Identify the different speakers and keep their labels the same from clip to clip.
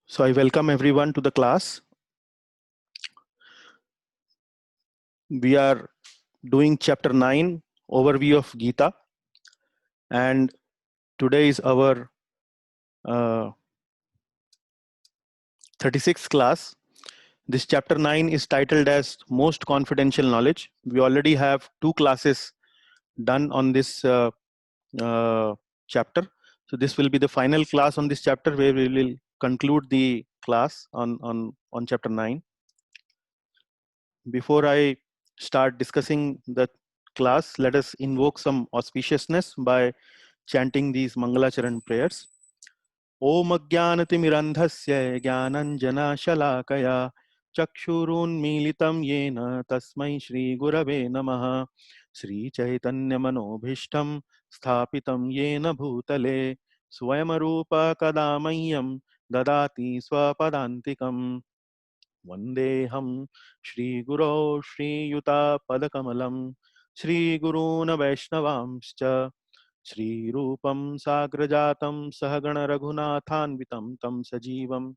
Speaker 1: So I welcome everyone to the class. We are doing chapter 9, overview of Gita, and today is our 36th class. This chapter 9 is titled as Most Confidential Knowledge. We already have 2 classes done on this uh, chapter. So this will be the final class on this chapter where we will conclude the class on chapter 9. Before I start discussing the class, let us invoke some auspiciousness by chanting these Mangalacharan prayers. Om Ajnanatimirandhasya Jnananjana Chakshurunmilitam Yena Tasmai Shri Gurave Namaha Shri Chaitanya Manobhishtam Sthapitam Yena Bhutale Swayamarupa Kadamayam Dadati Swapadantikam Vandeham Shri Guru Shri Yuta Padakamalam Shri Guruna Vaishnavamscha Shri Rupam Sagrajatam Sahagana Raghunathanvitam Tam Sajivam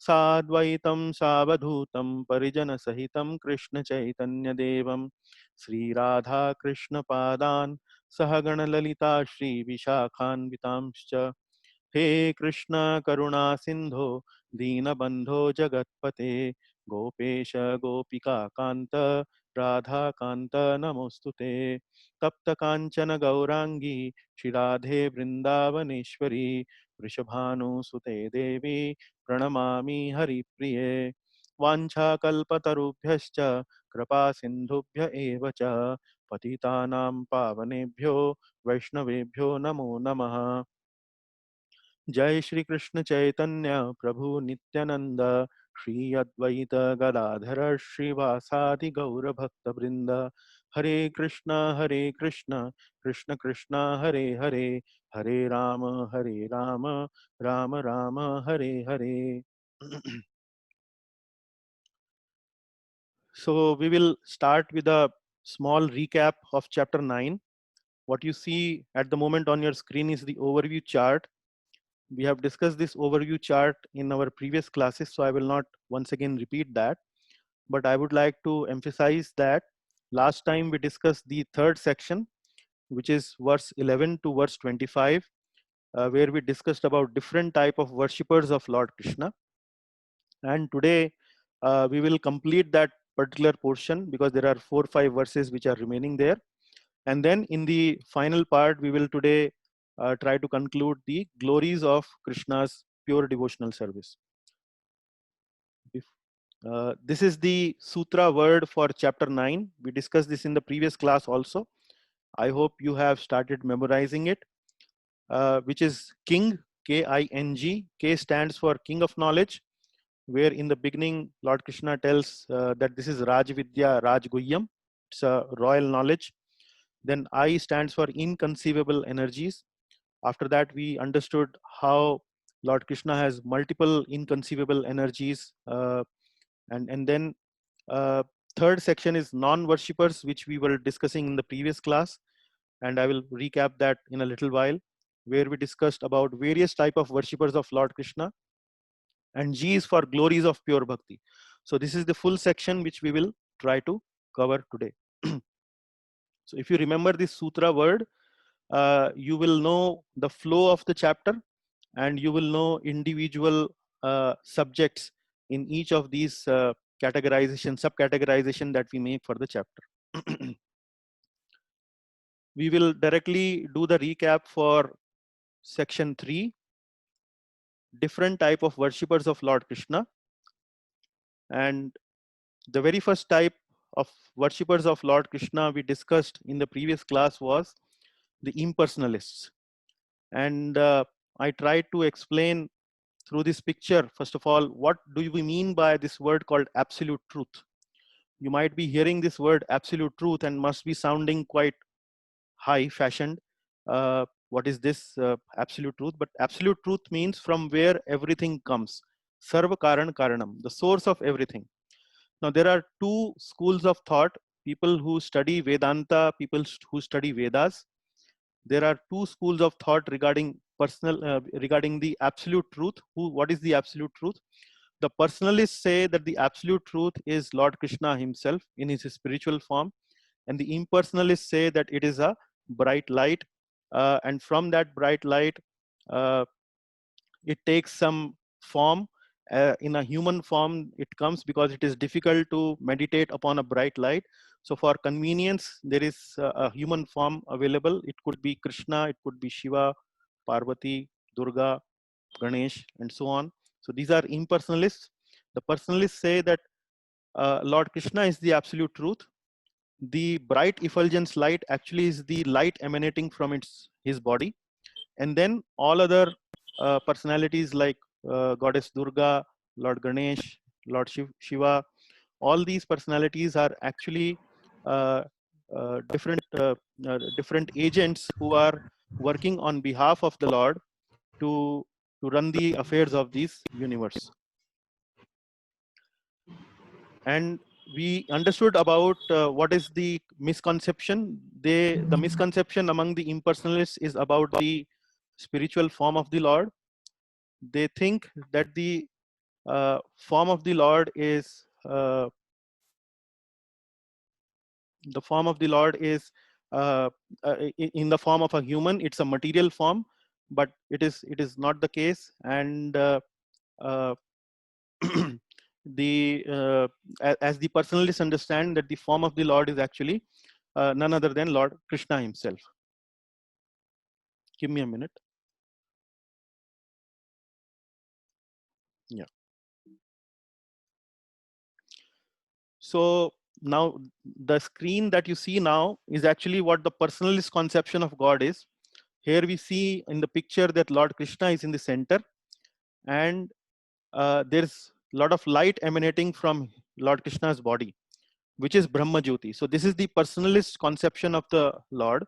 Speaker 1: Sadvaitam Savadhutam Parijana Sahitam Krishna Chaitanya Devam Shri Radha Krishna Padan Sahagana Lalita Shri Vishakhanvitamscha हे कृष्ण करुणा सिंधो दीनबंधो जगत्पते गोपेश गोपिका कांत राधा कांत नमोस्तुते तप्त कांचन गौरांगी श्री राधे वृंदावनेश्वरी वृषभानुसुते देवी प्रणमामि हरिप्रिये वाञ्छाकल्पतरुभ्यश्च कृपा सिन्धुभ्य एव च पतितानां पावनेभ्यो वैष्णवेभ्यो नमो नमः। जय श्री कृष्ण चैतन्य प्रभु नित्यानंद श्री अद्वैत गदाधर श्रीवासादि गौर भक्त वृंद हरे Krishna Krishna Krishna Hare Hare Hare Ram Ram Ram Hare Hare. So we will start with a small recap of chapter 9. What you see at the moment on your screen is the overview chart. We have discussed this overview chart in our previous classes, so I will not once again repeat that. But I would like to emphasize that last time we discussed the third section, which is verse 11 to verse 25, where we discussed about different type of worshippers of Lord Krishna. And today we will complete that particular portion because there are 4 or 5 verses which are remaining there. And then in the final part, we will today try to conclude the glories of Krishna's pure devotional service. This is the sutra word for chapter 9. We discussed this in the previous class also. I hope you have started memorizing it, which is King, K-I-N-G. K stands for King of Knowledge, where in the beginning, Lord Krishna tells that this is Raj Vidya Raj Guhyam. It's a royal knowledge. Then I stands for inconceivable energies. After that, we understood how Lord Krishna has multiple inconceivable energies. And then third section is non-worshippers, which we were discussing in the previous class. And I will recap that in a little while, where we discussed about various type of worshippers of Lord Krishna. And G is for glories of pure bhakti. So this is the full section which we will try to cover today. So if you remember this sutra word, you will know the flow of the chapter and you will know individual subjects in each of these subcategorization that we make for the chapter. We will directly do the recap for section 3, different type of worshippers of Lord Krishna. And the very first type of worshippers of Lord Krishna we discussed in the previous class was the impersonalists. And I tried to explain through this picture, first of all, what do we mean by this word called absolute truth? You might be hearing this word absolute truth and must be sounding quite high fashioned. What is this absolute truth? But absolute truth means from where everything comes. Sarva Karan Karanam, the source of everything. Now, there are two schools of thought, people who study Vedanta, people who study Vedas. There are two schools of thought regarding regarding the absolute truth. What is the absolute truth? The personalists say that the absolute truth is Lord Krishna himself in his spiritual form, and the impersonalists say that it is a bright light, and from that bright light, it takes some form. In a human form it comes because it is difficult to meditate upon a bright light. So for convenience, there is a human form available. It could be Krishna, it could be Shiva, Parvati, Durga, Ganesh, and so on. So these are impersonalists. The personalists say that Lord Krishna is the absolute truth. The bright effulgence light actually is the light emanating from his body, and then all other personalities like Goddess Durga, Lord Ganesh, Lord Shiva, all these personalities are actually uh, different agents who are working on behalf of the Lord to run the affairs of this universe. And we understood about what is the misconception. The misconception among the impersonalists is about the spiritual form of the Lord. They think that the form of the Lord is uh, in the form of a human. It's a material form, but it is not the case. And uh, as the personalists understand that the form of the Lord is actually none other than Lord Krishna himself. Give me a minute. Yeah. So now the screen that you see now is actually what the personalist conception of God is. Here we see in the picture that Lord Krishna is in the center, and there's a lot of light emanating from Lord Krishna's body, which is Brahma Jyoti. So this is the personalist conception of the Lord.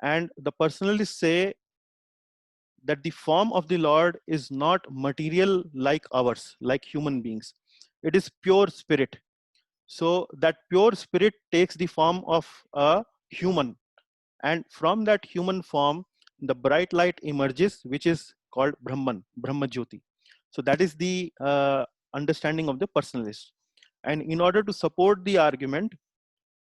Speaker 1: And the personalists say that the form of the Lord is not material like ours, like human beings. It is pure spirit. So that pure spirit takes the form of a human. And from that human form, the bright light emerges, which is called Brahman, Brahma Jyoti. So that is the understanding of the personalist. And in order to support the argument,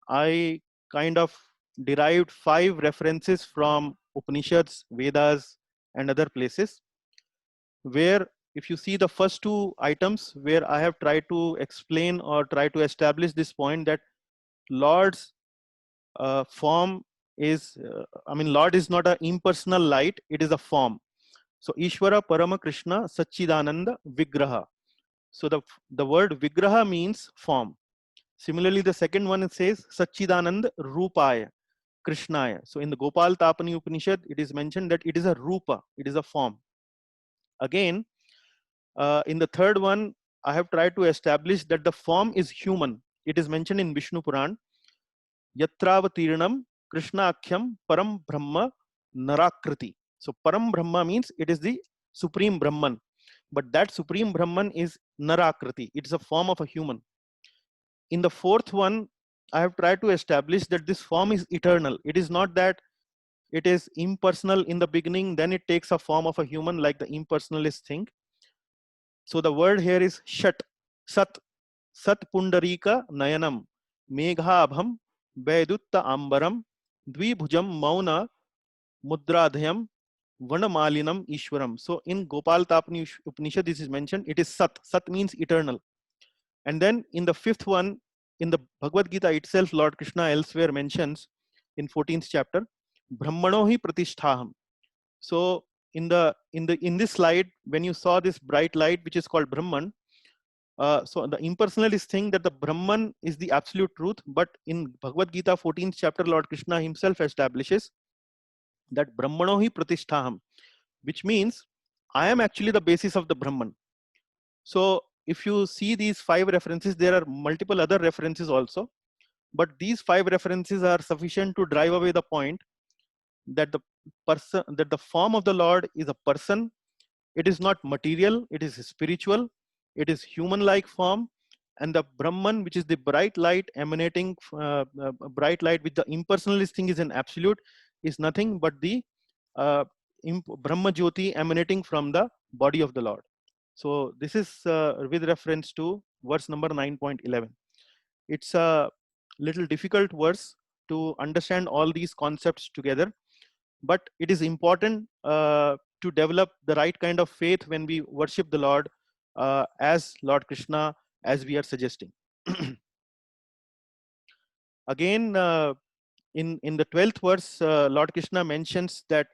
Speaker 1: I kind of derived 5 references from Upanishads, Vedas, and other places, where if you see the first 2 items, where I have tried to explain or try to establish this point that Lord's form is, Lord is not an impersonal light, it is a form. So Ishvara Parama Krishna Satchidananda Vigraha. So the word Vigraha means form. Similarly, the second one, it says Satchidanand Rupaya Krishnaya. So in the Gopal Tapani Upanishad, it is mentioned that it is a Rupa, it is a form. Again, in the third one, I have tried to establish that the form is human. It is mentioned in Vishnu Puran. Yatravatirnam Krishna Akhyam Param Brahma Narakriti. So Param Brahma means it is the supreme Brahman. But that supreme Brahman is Narakriti. It's a form of a human. In the fourth one, I have tried to establish that this form is eternal. It is not that it is impersonal in the beginning, then it takes a form of a human like the impersonalist think. So the word here is Shat, Sat, Sat Pundarika Nayanam, Meghabham, Vedutta Ambaram, Dvibhujam Mauna, Mudradhyam, Vanamalinam Ishwaram. So in Gopal Tapani Upanishad, this is mentioned, it is Sat. Sat means eternal. And then in the fifth one, in the Bhagavad Gita itself, Lord Krishna elsewhere mentions in 14th chapter, Brahmano hi pratisthaham. So in this slide, when you saw this bright light, which is called Brahman, so the impersonalists think that the Brahman is the absolute truth, but in Bhagavad Gita 14th chapter, Lord Krishna himself establishes that Brahmano hi pratisthaham, which means I am actually the basis of the Brahman. So if you see these 5 references, there are multiple other references also, but these 5 references are sufficient to drive away the point that the form of the Lord is a person. It is not material, it is spiritual, it is human-like form, and the Brahman, which is the bright light emanating, bright light, which the impersonalist thing is an absolute, is nothing but the Brahma Jyoti emanating from the body of the Lord. So this is with reference to verse number 9.11. It's a little difficult verse to understand all these concepts together, but it is important to develop the right kind of faith when we worship the Lord as Lord Krishna, as we are suggesting. Again, in the 12th verse, Lord Krishna mentions that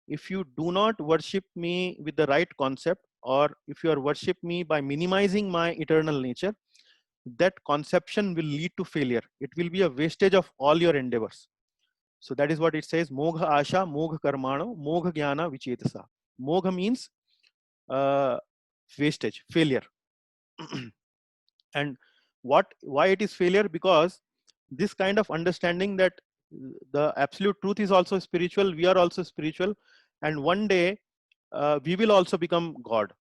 Speaker 1: if you do not worship me with the right concept, or if you are worship me by minimizing my eternal nature, that conception will lead to failure. It will be a wastage of all your endeavors. So that is what it says: Mogha Asha, Mogha Karmano, Mogha Jnana Vichetasa. Mogha means wastage, failure. And why it is failure? Because this kind of understanding that the absolute truth is also spiritual, we are also spiritual, and one day we will also become God.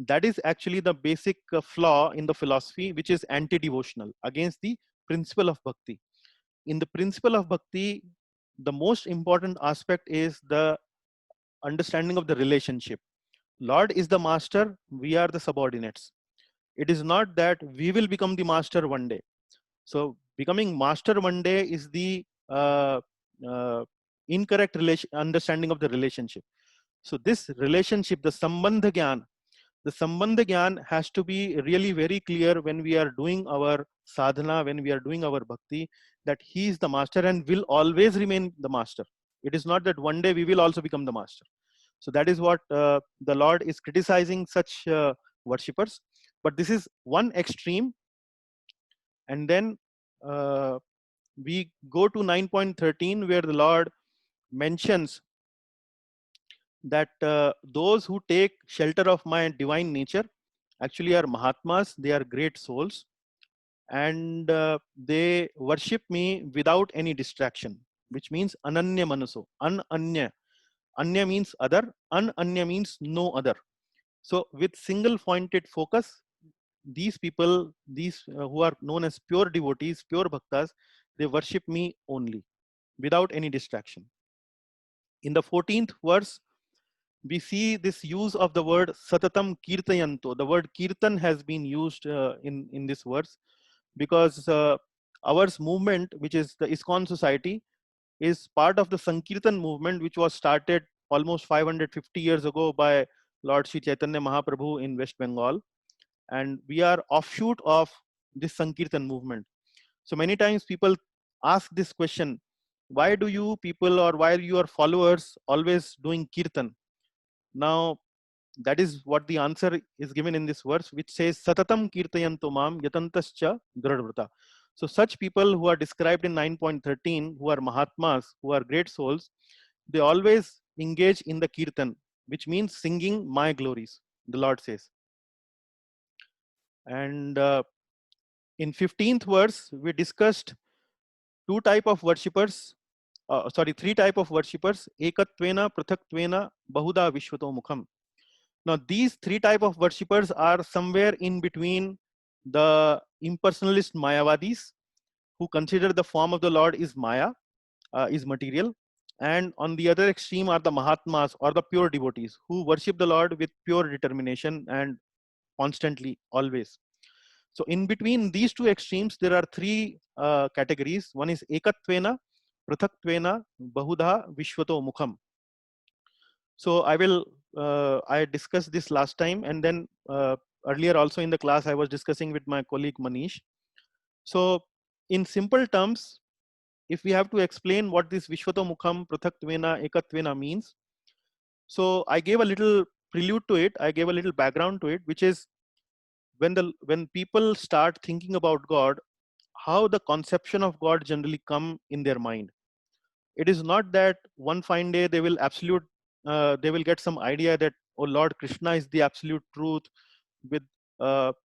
Speaker 1: That is actually the basic flaw in the philosophy, which is anti-devotional, against the principle of bhakti. In the principle of bhakti, the most important aspect is the understanding of the relationship. Lord is the master, we are the subordinates. It is not that we will become the master one day. So becoming master one day is the uh, incorrect understanding of the relationship. So this relationship, the Sambandha Gyan, the Sambandha Gyan has to be really very clear when we are doing our sadhana, when we are doing our bhakti, that he is the master and will always remain the master. It is not that one day we will also become the master. So that is what the Lord is criticizing such worshippers. But this is one extreme. And then we go to 9.13, where the Lord mentions that those who take shelter of my divine nature actually are Mahatmas, they are great souls, and they worship me without any distraction, which means Ananya Manaso. Ananya. Anya means other, Ananya means no other. So with single pointed focus, these people, these who are known as pure devotees, pure bhaktas, they worship me only without any distraction. In the 14th verse, we see this use of the word satatam kirtayanto. The word kirtan has been used in this verse, because our movement, which is the ISKCON society, is part of the Sankirtan movement, which was started almost 550 years ago by Lord Sri Chaitanya Mahaprabhu in West Bengal. And we are offshoot of this Sankirtan movement. So many times people ask this question: why do you people, or why are your followers always doing kirtan? Now, that is what the answer is given in this verse, which says Satatam Kirtayanto Mam Yatantascha Dradvrata. So such people who are described in 9.13, who are Mahatmas, who are great souls, they always engage in the Kirtan, which means singing my glories, the Lord says. And in 15th verse, we discussed three type of worshippers, Ekatvena, Prathakwena, Bahuda Vishwato Mukham. Now, these three type of worshippers are somewhere in between the impersonalist Mayavadis, who consider the form of the Lord is Maya, is material. And on the other extreme are the Mahatmas, or the pure devotees, who worship the Lord with pure determination and constantly, always. So in between these two extremes, there are three categories. One is Ekatvena, Prathakwena, Bahudha, Vishwato Mukham. So I discussed this last time, and then earlier also in the class, I was discussing with my colleague Manish. So in simple terms, if we have to explain what this Vishwato Mukham, Prathakwena, Ekatvena means, so I gave a little prelude to it. I gave a little background to it, which is when people start thinking about God, how the conception of God generally come in their mind. It is not that one fine day they will they will get some idea that, oh, Lord Krishna is the absolute truth, with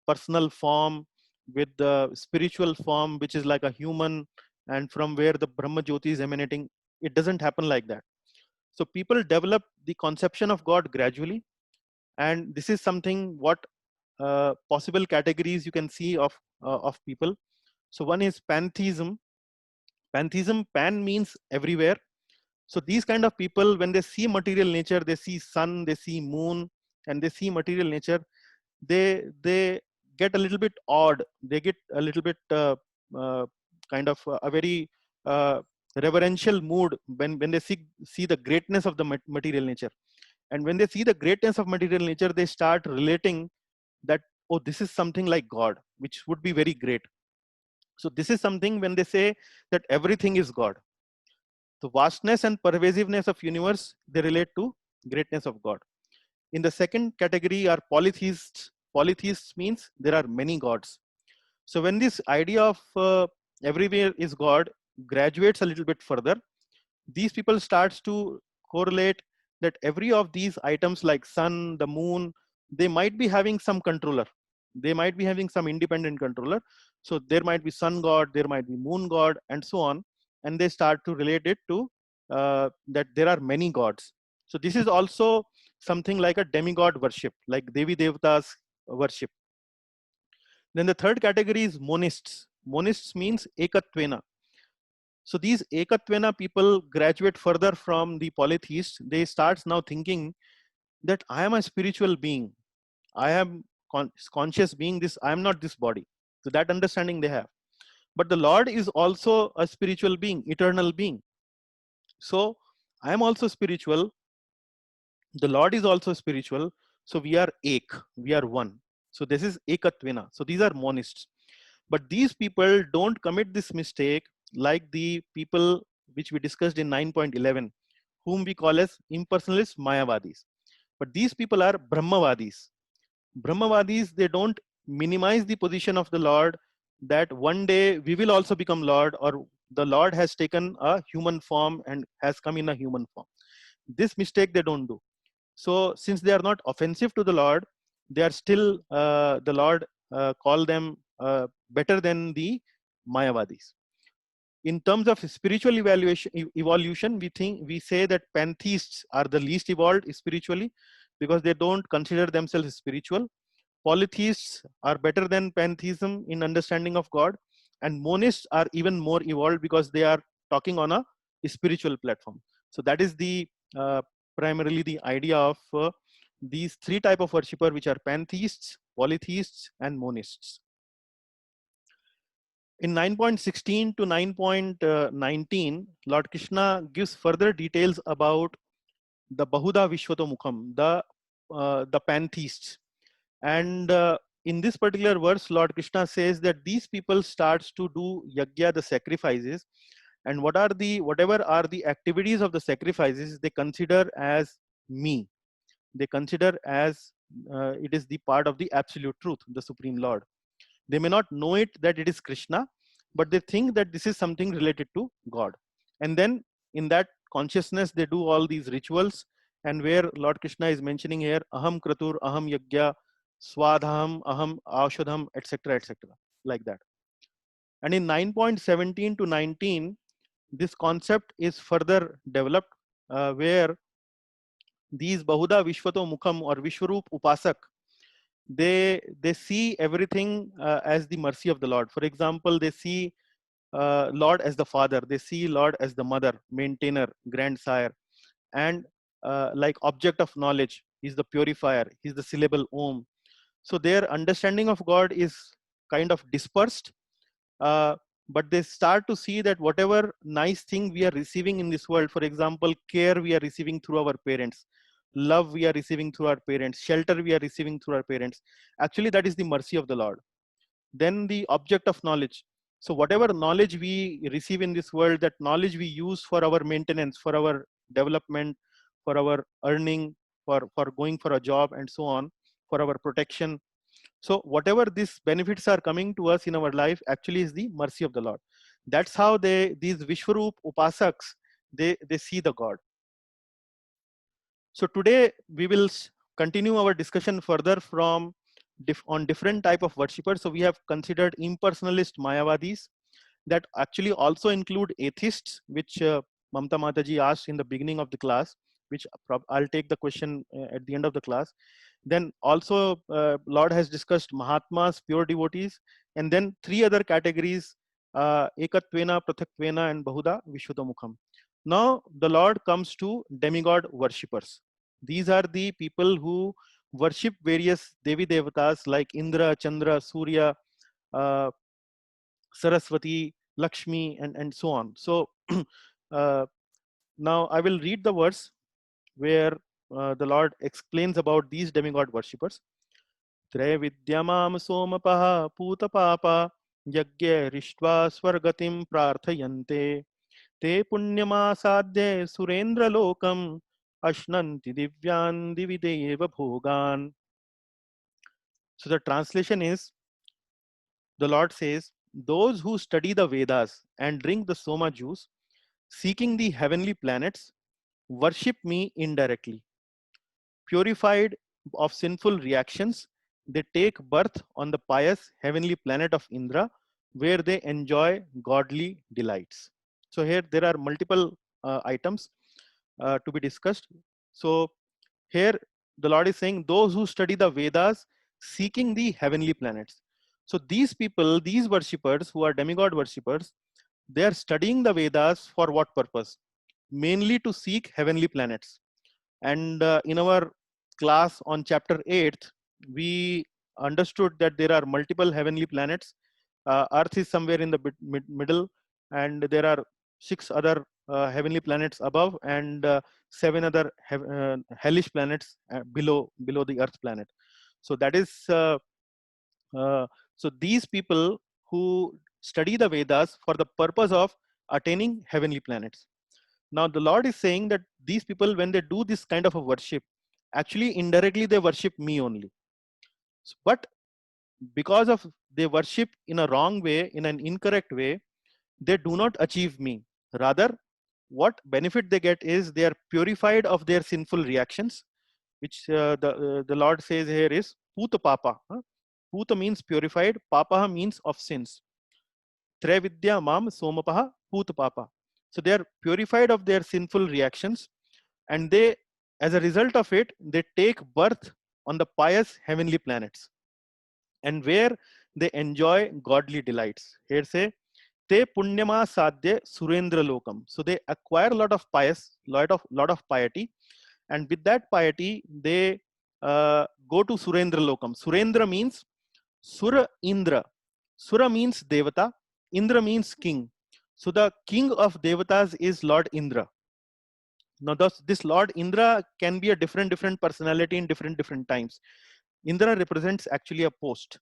Speaker 1: personal form, with the spiritual form, which is like a human, and from where the Brahma Jyoti is emanating. It doesn't happen like that. So people develop the conception of God gradually, and this is something what possible categories you can see of people. So one is pantheism. Pantheism, pan means everywhere. So these kind of people, when they see material nature, they see sun, they see moon, and they see material nature, they get a little bit odd. They get a little bit uh, kind of a very reverential mood when they see the greatness of the material nature. And when they see the greatness of material nature, they start relating that, oh, this is something like God, which would be very great. So this is something when they say that everything is God. The vastness and pervasiveness of universe, they relate to greatness of God. In the second category are polytheists. Polytheists means there are many gods. So when this idea of everywhere is God graduates a little bit further, these people starts to correlate that every of these items like sun, the moon, they might be having some controller. They might be having some independent controller. So there might be sun god, there might be moon god, and so on. And they start to relate it to that there are many gods. So this is also something like a demigod worship, like Devi Devtas worship. Then the third category is monists. Monists means ekatvena. So these ekatvena people graduate further from the polytheists. They start now thinking that I am a spiritual being. I am conscious being. This I am not this body. So that understanding they have. But the Lord is also a spiritual being, eternal being. So I am also spiritual. The Lord is also spiritual. So we are ek. We are one. So this is ekatvena. So these are monists. But these people don't commit this mistake like the people which we discussed in 9.11, whom we call as impersonalist Mayavadis. But these people are Brahmavadis. Brahmavadis, they don't minimize the position of the Lord, that one day we will also become Lord, or the Lord has taken a human form and has come in a human form. This mistake they don't do. So since they are not offensive to the Lord, they are still, the Lord call them better than the Mayavadis. In terms of spiritual evolution, we say that pantheists are the least evolved spiritually because they don't consider themselves spiritual. Polytheists are better than pantheism in understanding of God, and monists are even more evolved because they are talking on a spiritual platform. So that is the primarily the idea of these three type of worshipper, which are pantheists, polytheists, and monists. In 9.16 to 9.19, Lord Krishna gives further details about the Bahuda Vishwato the pantheists. And in this particular verse, Lord Krishna says that these people starts to do yajna, the sacrifices, and whatever are the activities of the sacrifices, they consider as me. They consider as it is the part of the absolute truth, the Supreme Lord. They may not know it that it is Krishna, but they think that this is something related to God. And then in that consciousness, they do all these rituals, and where Lord Krishna is mentioning here, aham kratur, aham yajna, swadham, aham aushadham, etc., etc., like that. And in 9.17 to 19, this concept is further developed, where these Bahuda Vishwato Mukham or Vishwarup Upasak, they see everything as the mercy of the Lord. For example, they see Lord as the father, they see Lord as the mother, maintainer, grandsire, and like object of knowledge. He's the purifier, he's the syllable Om. So their understanding of God is kind of dispersed, but they start to see that whatever nice thing we are receiving in this world, for example, care we are receiving through our parents, love we are receiving through our parents, shelter we are receiving through our parents, actually that is the mercy of the Lord. Then the object of knowledge. So whatever knowledge we receive in this world, that knowledge we use for our maintenance, for our development, for our earning, for going for a job and so on, for our protection. So whatever these benefits are coming to us in our life actually is the mercy of the Lord. That's how these Vishwarup Upasaks, they see the God. So today we will continue our discussion further from on different type of worshippers. So we have considered impersonalist Mayavadis, that actually also include atheists, which Mamta Mataji asked in the beginning of the class, which I'll take the question at the end of the class. Then also Lord has discussed Mahatmas, pure devotees, and then three other categories, Ekatvena, Prathakwena, and Bahuda Vishwatamukham. Now the Lord comes to demigod worshippers. These are the people who worship various Devi Devatas like Indra, Chandra, Surya, uh, Saraswati, Lakshmi, and so on. So uh, now I will read the verse where the Lord explains about these demigod worshippers. त्रैविद्यमां सोमपः पूतपापा यज्ञ रिष्ट्वा स्वर्गतिं प्रार्थयन्ते ते पुण्यमासाद्य सुरेन्द्रलोकम् अश्नन्ति दिव्यान् दिवि देव भोगान्. So the translation is, the Lord says, those who study the Vedas and drink the Soma juice, seeking the heavenly planets, worship me indirectly. Purified of sinful reactions, they take birth on the pious heavenly planet of Indra, where they enjoy godly delights. So here there are multiple items to be discussed. So here the Lord is saying those who study the Vedas seeking the heavenly planets. So these people, these worshippers who are demigod worshippers, they are studying the Vedas for what purpose? Mainly to seek heavenly planets. And in our class on chapter 8, we understood that there are multiple heavenly planets. Earth is somewhere in the middle, and there are 6 other heavenly planets above, and 7 other hellish planets below the Earth planet. So that is uh, so these people who study the Vedas for the purpose of attaining heavenly planets. Now the Lord is saying that these people, when they do this kind of a worship, actually indirectly they worship me only. But because of they worship in a wrong way, in an incorrect way, they do not achieve me. Rather, what benefit they get is they are purified of their sinful reactions, which the Lord says here is puta papa. Puta means purified, papa means of sins. Trevidya mam somapaha puta papa. So they are purified of their sinful reactions, and they, as a result of it, they take birth on the pious heavenly planets, and where they enjoy godly delights. Here say te punyama sadhya surendra lokam. So they acquire a lot of piety, and with that piety they go to surendra lokam. Surendra means Sura Indra. Sura means Devata, Indra means king. So the king of Devatas is Lord Indra. Now this Lord Indra can be a different personality in different times. Indra represents actually a post.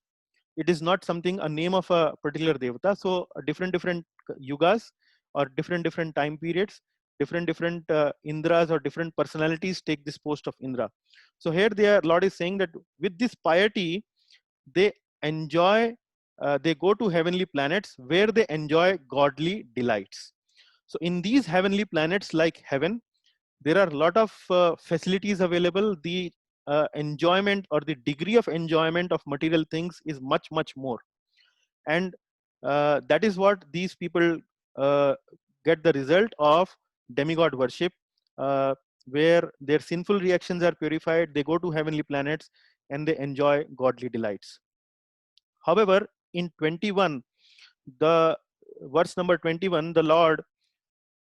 Speaker 1: It is not something, a name of a particular Devata. So different yugas or different time periods, different Indras or different personalities take this post of Indra. So here Lord is saying that with this piety, they enjoy, they go to heavenly planets where they enjoy godly delights. So in these heavenly planets like heaven, there are a lot of facilities available. The enjoyment or the degree of enjoyment of material things is much more, and that is what these people uh, get the result of demigod worship, where their sinful reactions are purified, they go to heavenly planets and they enjoy godly delights. However, in 21, the verse number 21, the Lord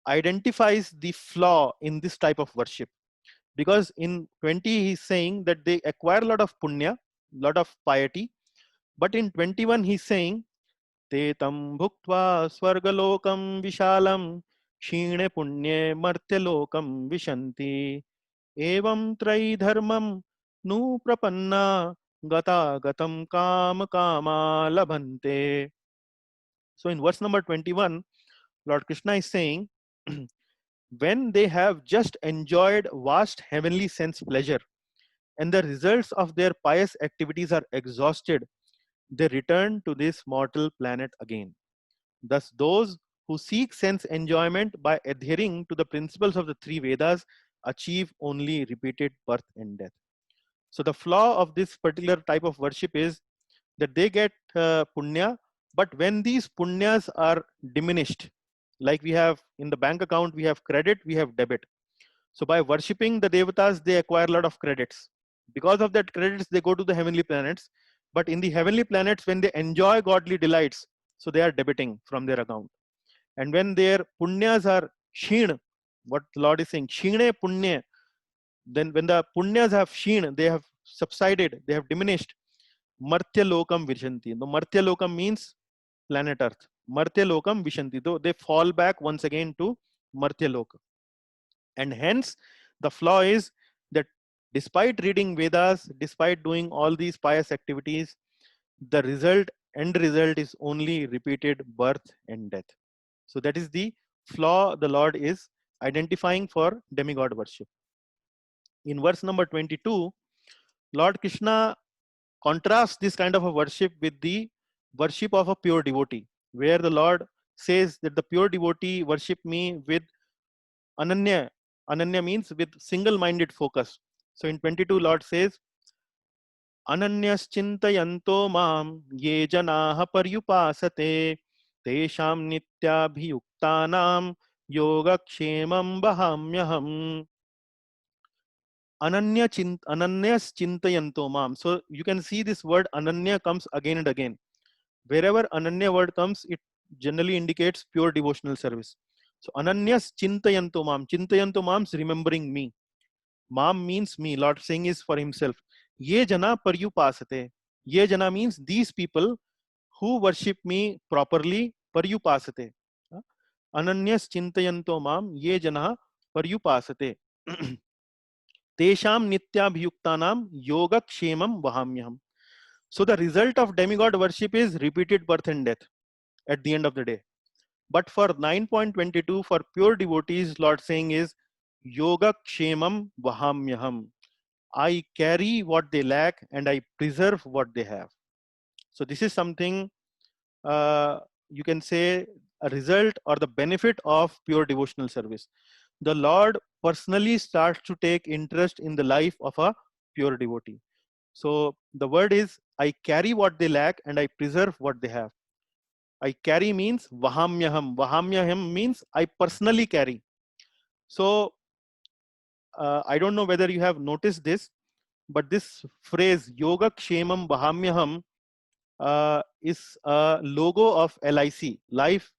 Speaker 1: identifies the flaw in this type of worship, because in 20 he's saying that they acquire a lot of punya, lot of piety, but in 21 he's saying te tam bhuktva swargalokam vishalam shine punye martyalokam vishanti evam trai dharmam nu prapanna gata gatam kam kama labhante. So in verse number 21, Lord Krishna is saying, when they have just enjoyed vast heavenly sense pleasure and the results of their pious activities are exhausted, they return to this mortal planet again. Thus, those who seek sense enjoyment by adhering to the principles of the three Vedas achieve only repeated birth and death. So, the flaw of this particular type of worship is that they get punya, but when these punyas are diminished, like we have in the bank account, we have credit, we have debit. So by worshipping the devatas, they acquire a lot of credits. Because of that credits, they go to the heavenly planets. But in the heavenly planets, when they enjoy godly delights, so they are debiting from their account. And when their punyas are shin, what the Lord is saying, Shine Punya. Then when the Punyas have sheen, they have subsided, they have diminished. Martya Lokam Vishanti. The Martya Lokam means planet Earth. Martya Lokam Vishanti. Though they fall back once again to Martya Loka. And hence, the flaw is that despite reading Vedas, despite doing all these pious activities, the end result is only repeated birth and death. So that is the flaw the Lord is identifying for demigod worship. In verse number 22, Lord Krishna contrasts this kind of a worship with the worship of a pure devotee, where the Lord says that the pure devotee worship me with ananya. Ananya means with single-minded focus. So in 22, Lord says, Ananyaschintayanto mam ye janaha paryupasate tesham nityabhiyuktanam yogakshemam bahamyaham. Ananyas chintayanto mam. So you can see this word ananya comes again and again. Wherever ananya word comes, it generally indicates pure devotional service. So ananyas chintayanto mam. Chintayanto mam's remembering me. Mam means me. Lord saying is for himself. Ye jana paryupasate. Ye jana means these people who worship me properly. Paryupasate. Ananyas chintayanto mam ye jana paryupasate. Tesham nityabhyuktanam yogakshemam vahamyaham. So the result of demigod worship is repeated birth and death at the end of the day. But for 9.22, for pure devotees, Lord saying is yogakshemam vahamyaham. I carry what they lack and I preserve what they have. So this is something you can say a result or the benefit of pure devotional service. The Lord personally starts to take interest in the life of a pure devotee. So the word is, I carry what they lack and I preserve what they have. I carry means vahamyaham. Vahamyaham means I personally carry. So I don't know whether you have noticed this, but this phrase yoga kshemam vahamyaham is a logo of LIC, Life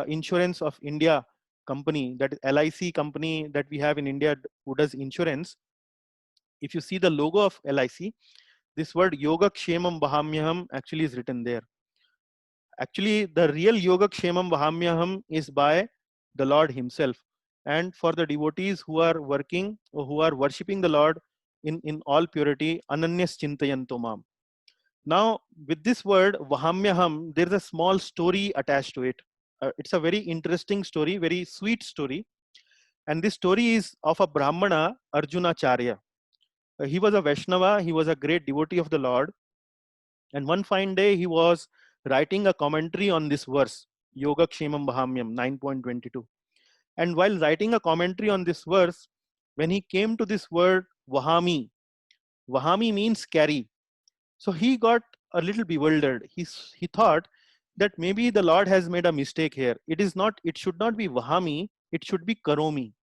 Speaker 1: Insurance of India company, that is LIC company that we have in India who does insurance. If you see the logo of LIC, this word yoga kshemam vahamyaham actually is written there. Actually, the real yoga kshemam vahamyaham is by the Lord himself. And for the devotees who are working or who are worshipping the Lord in all purity, ananyas chintayanto mam. Now, with this word vahamyaham, there is a small story attached to it. It's a very interesting story, very sweet story. And this story is of a Brahmana, Arjunacharya. He was a Vaishnava, he was a great devotee of the Lord. And one fine day, he was writing a commentary on this verse, Yoga Kshemam Bahamyam 9.22. And while writing a commentary on this verse, when he came to this word Vahami, Vahami means carry. So he got a little bewildered. He thought that maybe the Lord has made a mistake here. It should not be Vahami, it should be Karomi.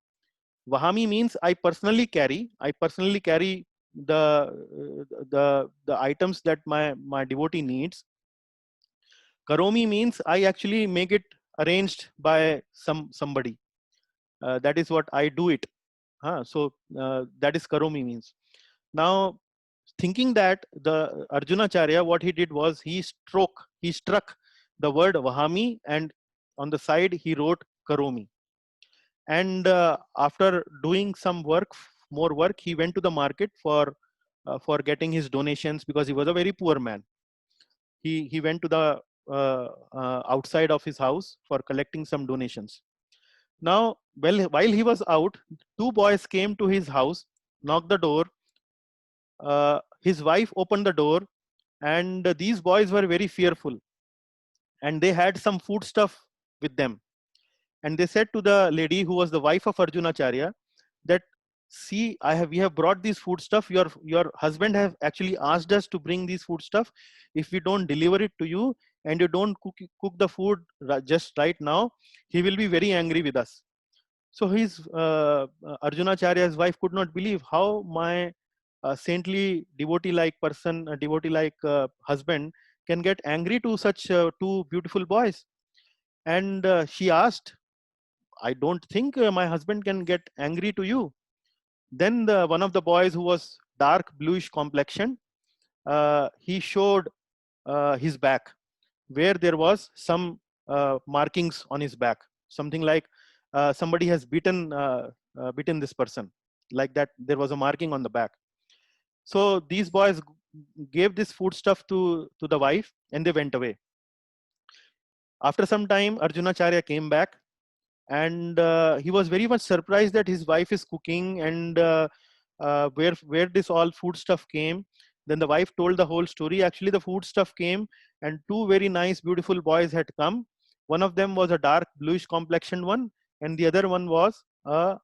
Speaker 1: Vahami means I personally carry the items that my devotee needs. Karomi means I actually make it arranged by somebody. That is what I do it. So that is Karomi means. Now, thinking that the Arjunacharya, what he did was he struck the word Vahami and on the side he wrote Karomi. And after doing some more work, he went to the market for getting his donations because he was a very poor man. He went to the outside of his house for collecting some donations. Now, while he was out, two boys came to his house, knocked the door. His wife opened the door, and these boys were very fearful, and they had some food stuff with them. And they said to the lady who was the wife of Arjunacharya that, see, we have brought these food stuff. Your husband have actually asked us to bring these food stuff. If we don't deliver it to you and you don't cook the food just right now, he will be very angry with us. So his Arjunacharya's wife could not believe how my saintly devotee-like person, a devotee-like husband can get angry to such two beautiful boys. And she asked, I don't think my husband can get angry to you. Then one of the boys who was dark bluish complexion, he showed his back, where there was some markings on his back, something like somebody has beaten this person, like that. There was a marking on the back. So these boys gave this foodstuff to the wife, and they went away. After some time, Arjunacharya came back, and he was very much surprised that his wife is cooking, and where this all food stuff came. Then the wife told the whole story. Actually, the food stuff came, and two very nice beautiful boys had come. One of them was a dark bluish complexioned one, and the other one was a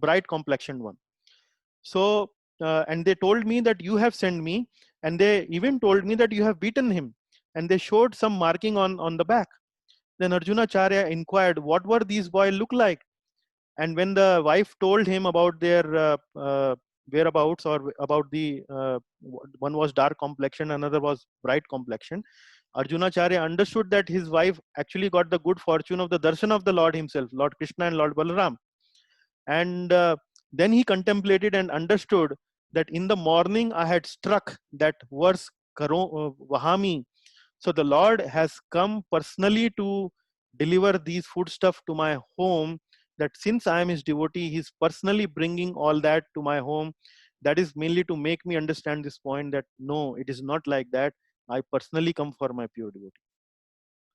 Speaker 1: bright complexioned one. So and they told me that you have sent me, and they even told me that you have beaten him, and they showed some marking on the back. Then Arjunacharya inquired, what were these boys look like? And when the wife told him about their whereabouts, or about the one was dark complexion, another was bright complexion, Arjunacharya understood that his wife actually got the good fortune of the darshan of the Lord himself, Lord Krishna and Lord Balaram. And then he contemplated and understood that in the morning I had struck that verse Vahami. So the Lord has come personally to deliver these foodstuff to my home, that since I am his devotee, he's personally bringing all that to my home. That is mainly to make me understand this point, that no, it is not like that. I personally come for my pure devotee.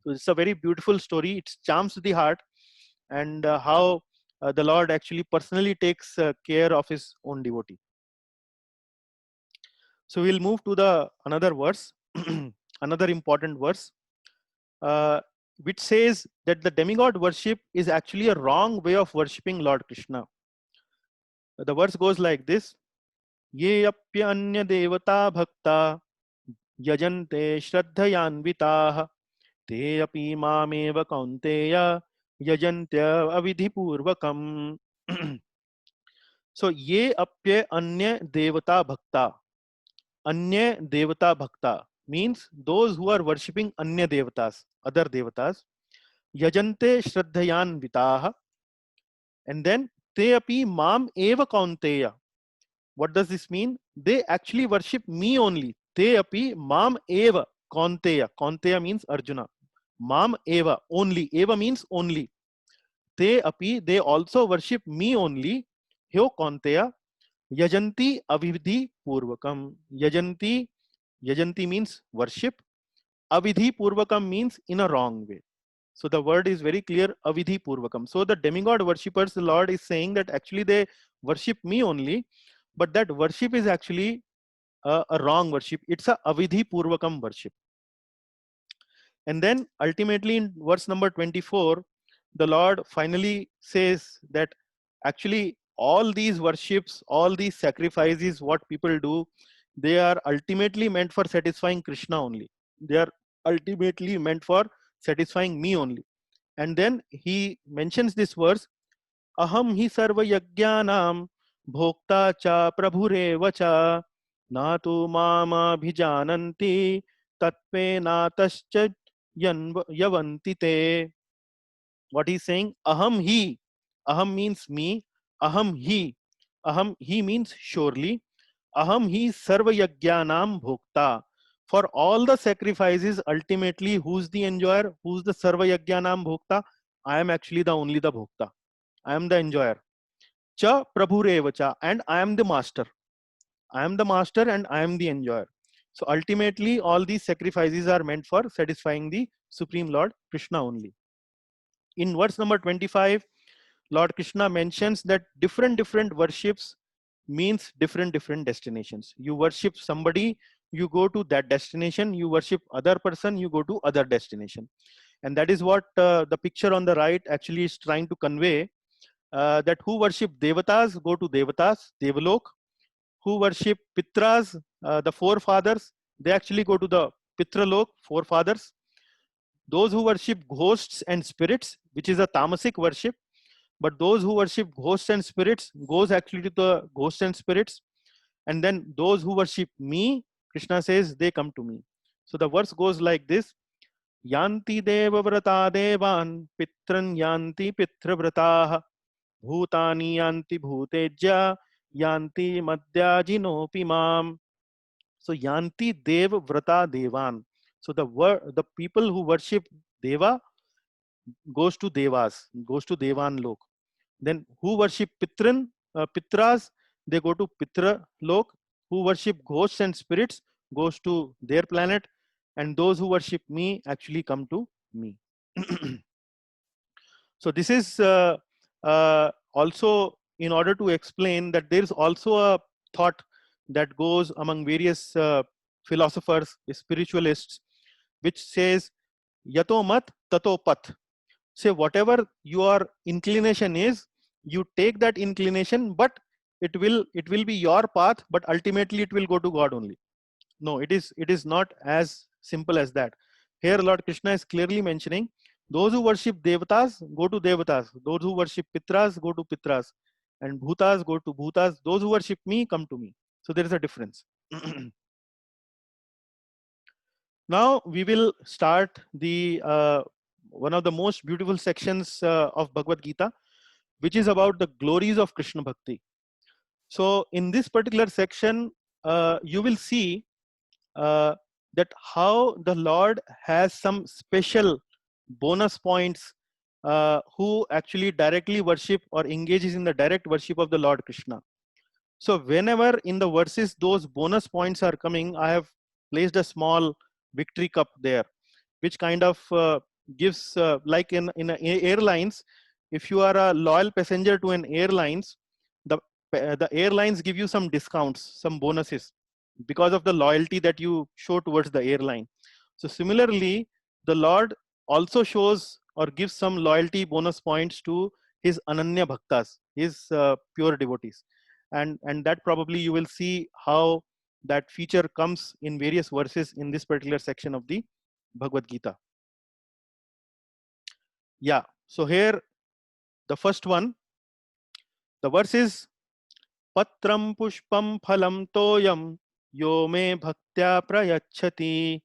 Speaker 1: So it's a very beautiful story. It charms the heart, and how the Lord actually personally takes care of his own devotee. So we'll move to the another verse, another important verse, which says that the demigod worship is actually a wrong way of worshipping Lord Krishna. The verse goes like this: Ye apya anya devata bhakta yajante shraddhayanvitaah te api mameva kaunteya yajantya avidhi purvakam. So ye apya anya devata bhakta. Anya devata bhakta means those who are worshipping anya devatas, other devatas. Yajante shraddhayan vitaha, and then te api mam eva kaunteya. What does this mean? They actually worship me only. Te api mam eva kaunteya. Kaunteya means Arjuna. Mam eva, only. Eva means only. Te api, they also worship me only. Hyo kaunteya. Yajanti avidhi purvakam. Yajanti means worship. Avidhi purvakam means in a wrong way. So the word is very clear, avidhi purvakam. So the demigod worshippers, the Lord is saying that actually they worship me only, but that worship is actually a wrong worship. It's a avidhi purvakam worship. And then ultimately in verse number 24, the Lord finally says that actually all these worships, all these sacrifices, what people do, they are ultimately meant for satisfying Krishna only. They are ultimately meant for satisfying me only. And then he mentions this verse, aham hi sarva yajnanam bhokta cha prabhureva cha na tu mama bhijananti tatve natascha yavanti te. What he's saying, aham hi, aham means me, aham he means surely, aham hi sarva yajnanam bhokta. For all the sacrifices, ultimately, who's the enjoyer? Who's the sarva yajnanam bhokta? I am actually the only the bhokta. I am the enjoyer. Cha prabhureva cha, and I am the master. I am the master and I am the enjoyer. So ultimately, all these sacrifices are meant for satisfying the Supreme Lord Krishna only. In verse number 25, Lord Krishna mentions that different worships means different destinations. You worship somebody, you go to that destination. You worship other person, you go to other destination. And that is what the picture on the right actually is trying to convey. That who worship devatas go to devatas, devalok. Who worship pitras, the forefathers, they actually go to the pitralok, forefathers. Those who worship ghosts and spirits, which is a tamasic worship, but those who worship ghosts and spirits goes actually to the ghosts and spirits. And then those who worship me, Krishna says, they come to me. So the verse goes like this: Yanti devavrata devan pitran yanti pitravrataah bhutani yanti bhutejya yanti madhyajinopi mam. So yanti dev vrata devan. So the people who worship deva goes to devas, goes to devan lok. Then who worship pitras, they go to pitra lok. Who worship ghosts and spirits goes to their planet, and those who worship me actually come to me. So this is also in order to explain that there is also a thought that goes among various philosophers, spiritualists, which says yato mat tato pat. Say whatever your inclination is, you take that inclination, but it will be your path, but ultimately it will go to God only. No, it is not as simple as that. Here Lord Krishna is clearly mentioning those who worship devatas go to devatas, those who worship pitras go to pitras, and bhutas go to bhutas. Those who worship me come to me. So there is a difference. Now we will start the one of the most beautiful sections of Bhagavad Gita, which is about the glories of Krishna Bhakti. So in this particular section, you will see that how the Lord has some special bonus points who actually directly worship or engages in the direct worship of the Lord Krishna. So whenever in the verses those bonus points are coming, I have placed a small victory cup there, which kind of gives like in airlines, if you are a loyal passenger to an airlines, the airlines give you some discounts, some bonuses because of the loyalty that you show towards the airline. So similarly, the Lord also shows or gives some loyalty bonus points to his Ananya Bhaktas, his pure devotees. And that probably you will see how that feature comes in various verses in this particular section of the Bhagavad Gita. Yeah, so here the first one, the verse is Patram pushpam phalam toyam yo me bhaktya prayachati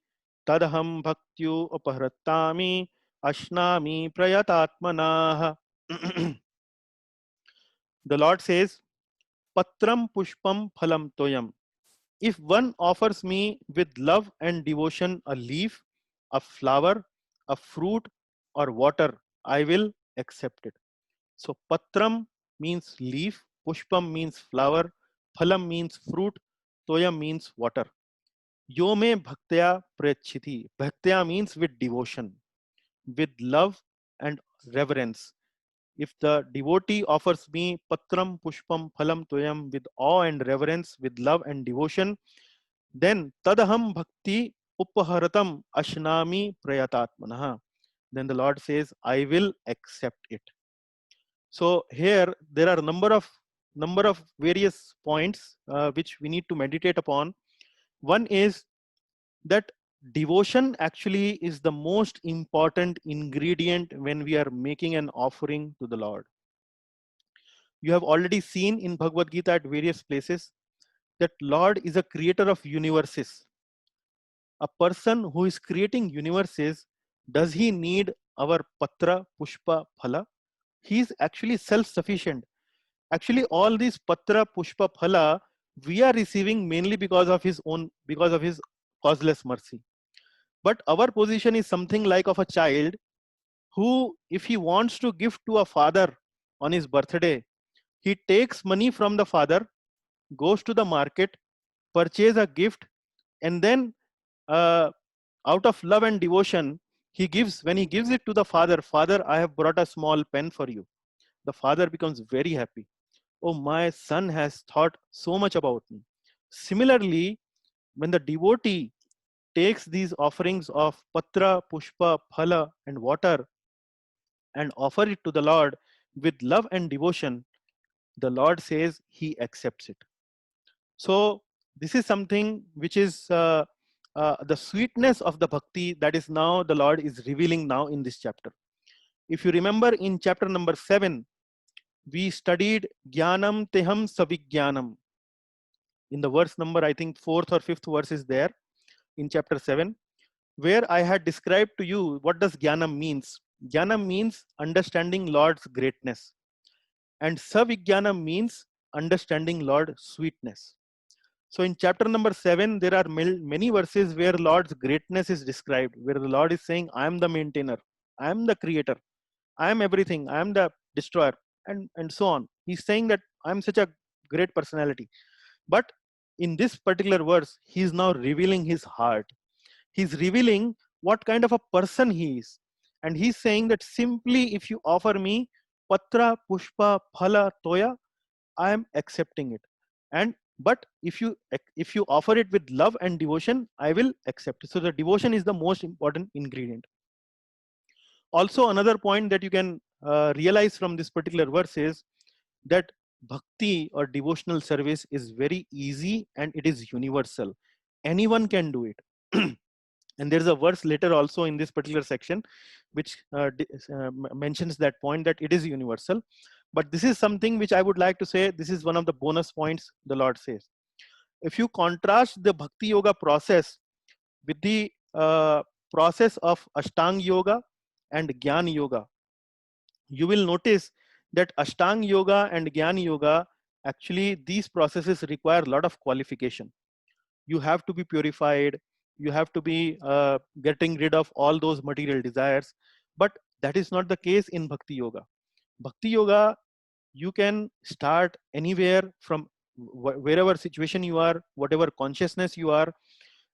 Speaker 1: tadham bhaktyu upahrattami ashnami prayatatmanah. The Lord says, Patram pushpam phalam toyam. If one offers me with love and devotion a leaf, a flower, a fruit, or water, I will accept it. So patram means leaf, pushpam means flower, phalam means fruit, toyam means water. Yome bhaktya prachiti. Bhaktya means with devotion, with love and reverence. If the devotee offers me patram, pushpam, phalam, toyam with awe and reverence, with love and devotion, then tadaham bhakti upaharatam ashnami prayatatmanaha. Then the Lord says, I will accept it. So here there are number of various points which we need to meditate upon. One is that devotion actually is the most important ingredient when we are making an offering to the Lord. You have already seen in Bhagavad Gita at various places that Lord is a creator of universes. A person who is creating universes, does he need our patra, pushpa, phala? He is actually self-sufficient. Actually, all these patra, pushpa, phala, we are receiving mainly because of his own, because of his causeless mercy. But our position is something like of a child who, if he wants to give to a father on his birthday, he takes money from the father, goes to the market, purchase a gift, and then uh, out of love and devotion, he gives, when he gives it to the father, Father, I have brought a small pen for you. The father becomes very happy. Oh, my son has thought so much about me. Similarly, when the devotee takes these offerings of patra, pushpa, phala, and water and offer it to the Lord with love and devotion, the Lord says he accepts it. So this is something which is the sweetness of the bhakti that is now the Lord is revealing now in this chapter. If you remember in chapter number 7, we studied Jnanam Teham Savijnanam. In the verse number, I think 4th or 5th verse is there in chapter 7. where I had described to you what does Jnanam means. Jnanam means understanding Lord's greatness, and Savijnanam means understanding Lord's sweetness. So in chapter number 7, there are many verses where Lord's greatness is described, where the Lord is saying, I am the maintainer, I am the creator, I am everything, I am the destroyer, and so on. He's saying that I am such a great personality. But in this particular verse, he is now revealing his heart. He's revealing what kind of a person he is. And he's saying that simply if you offer me patra, pushpa, phala, toya, I am accepting it. And but if you offer it with love and devotion, I will accept it. So the devotion is the most important ingredient. Also, another point that you can realize from this particular verse is that bhakti or devotional service is very easy and it is universal. Anyone can do it. And there's a verse later also in this particular section which mentions that point, that it is universal. But this is something which I would like to say, this is one of the bonus points the Lord says. If you contrast the bhakti yoga process with the process of Ashtanga yoga and Jnana yoga, you will notice that Ashtanga yoga and Jnana yoga, actually these processes require a lot of qualification. You have to be purified, you have to be getting rid of all those material desires. But that is not the case in Bhakti yoga. Bhakti yoga, you can start anywhere from wherever situation you are, whatever consciousness you are,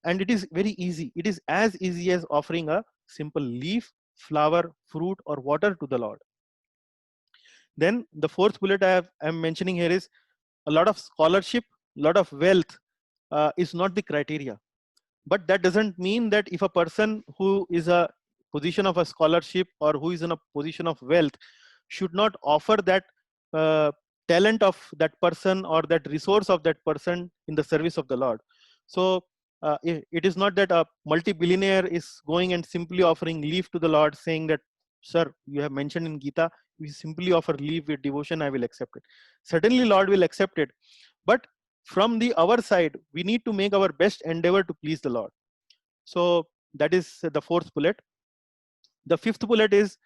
Speaker 1: and it is very easy. It is as easy as offering a simple leaf, flower, fruit, or water to the Lord. Then the fourth bullet I'm mentioning here is a lot of scholarship, a lot of wealth is not the criteria. But that doesn't mean that if a person who is a position of a scholarship or who is in a position of wealth should not offer that uh, talent of that person or that resource of that person in the service of the Lord. So it is not that a multi-billionaire is going and simply offering leave to the Lord, saying that, sir, you have mentioned in Gita, we simply offer leave with devotion, I will accept it. Certainly Lord will accept it. But from the our side, we need to make our best endeavor to please the Lord. So that is the fourth bullet. The fifth bullet is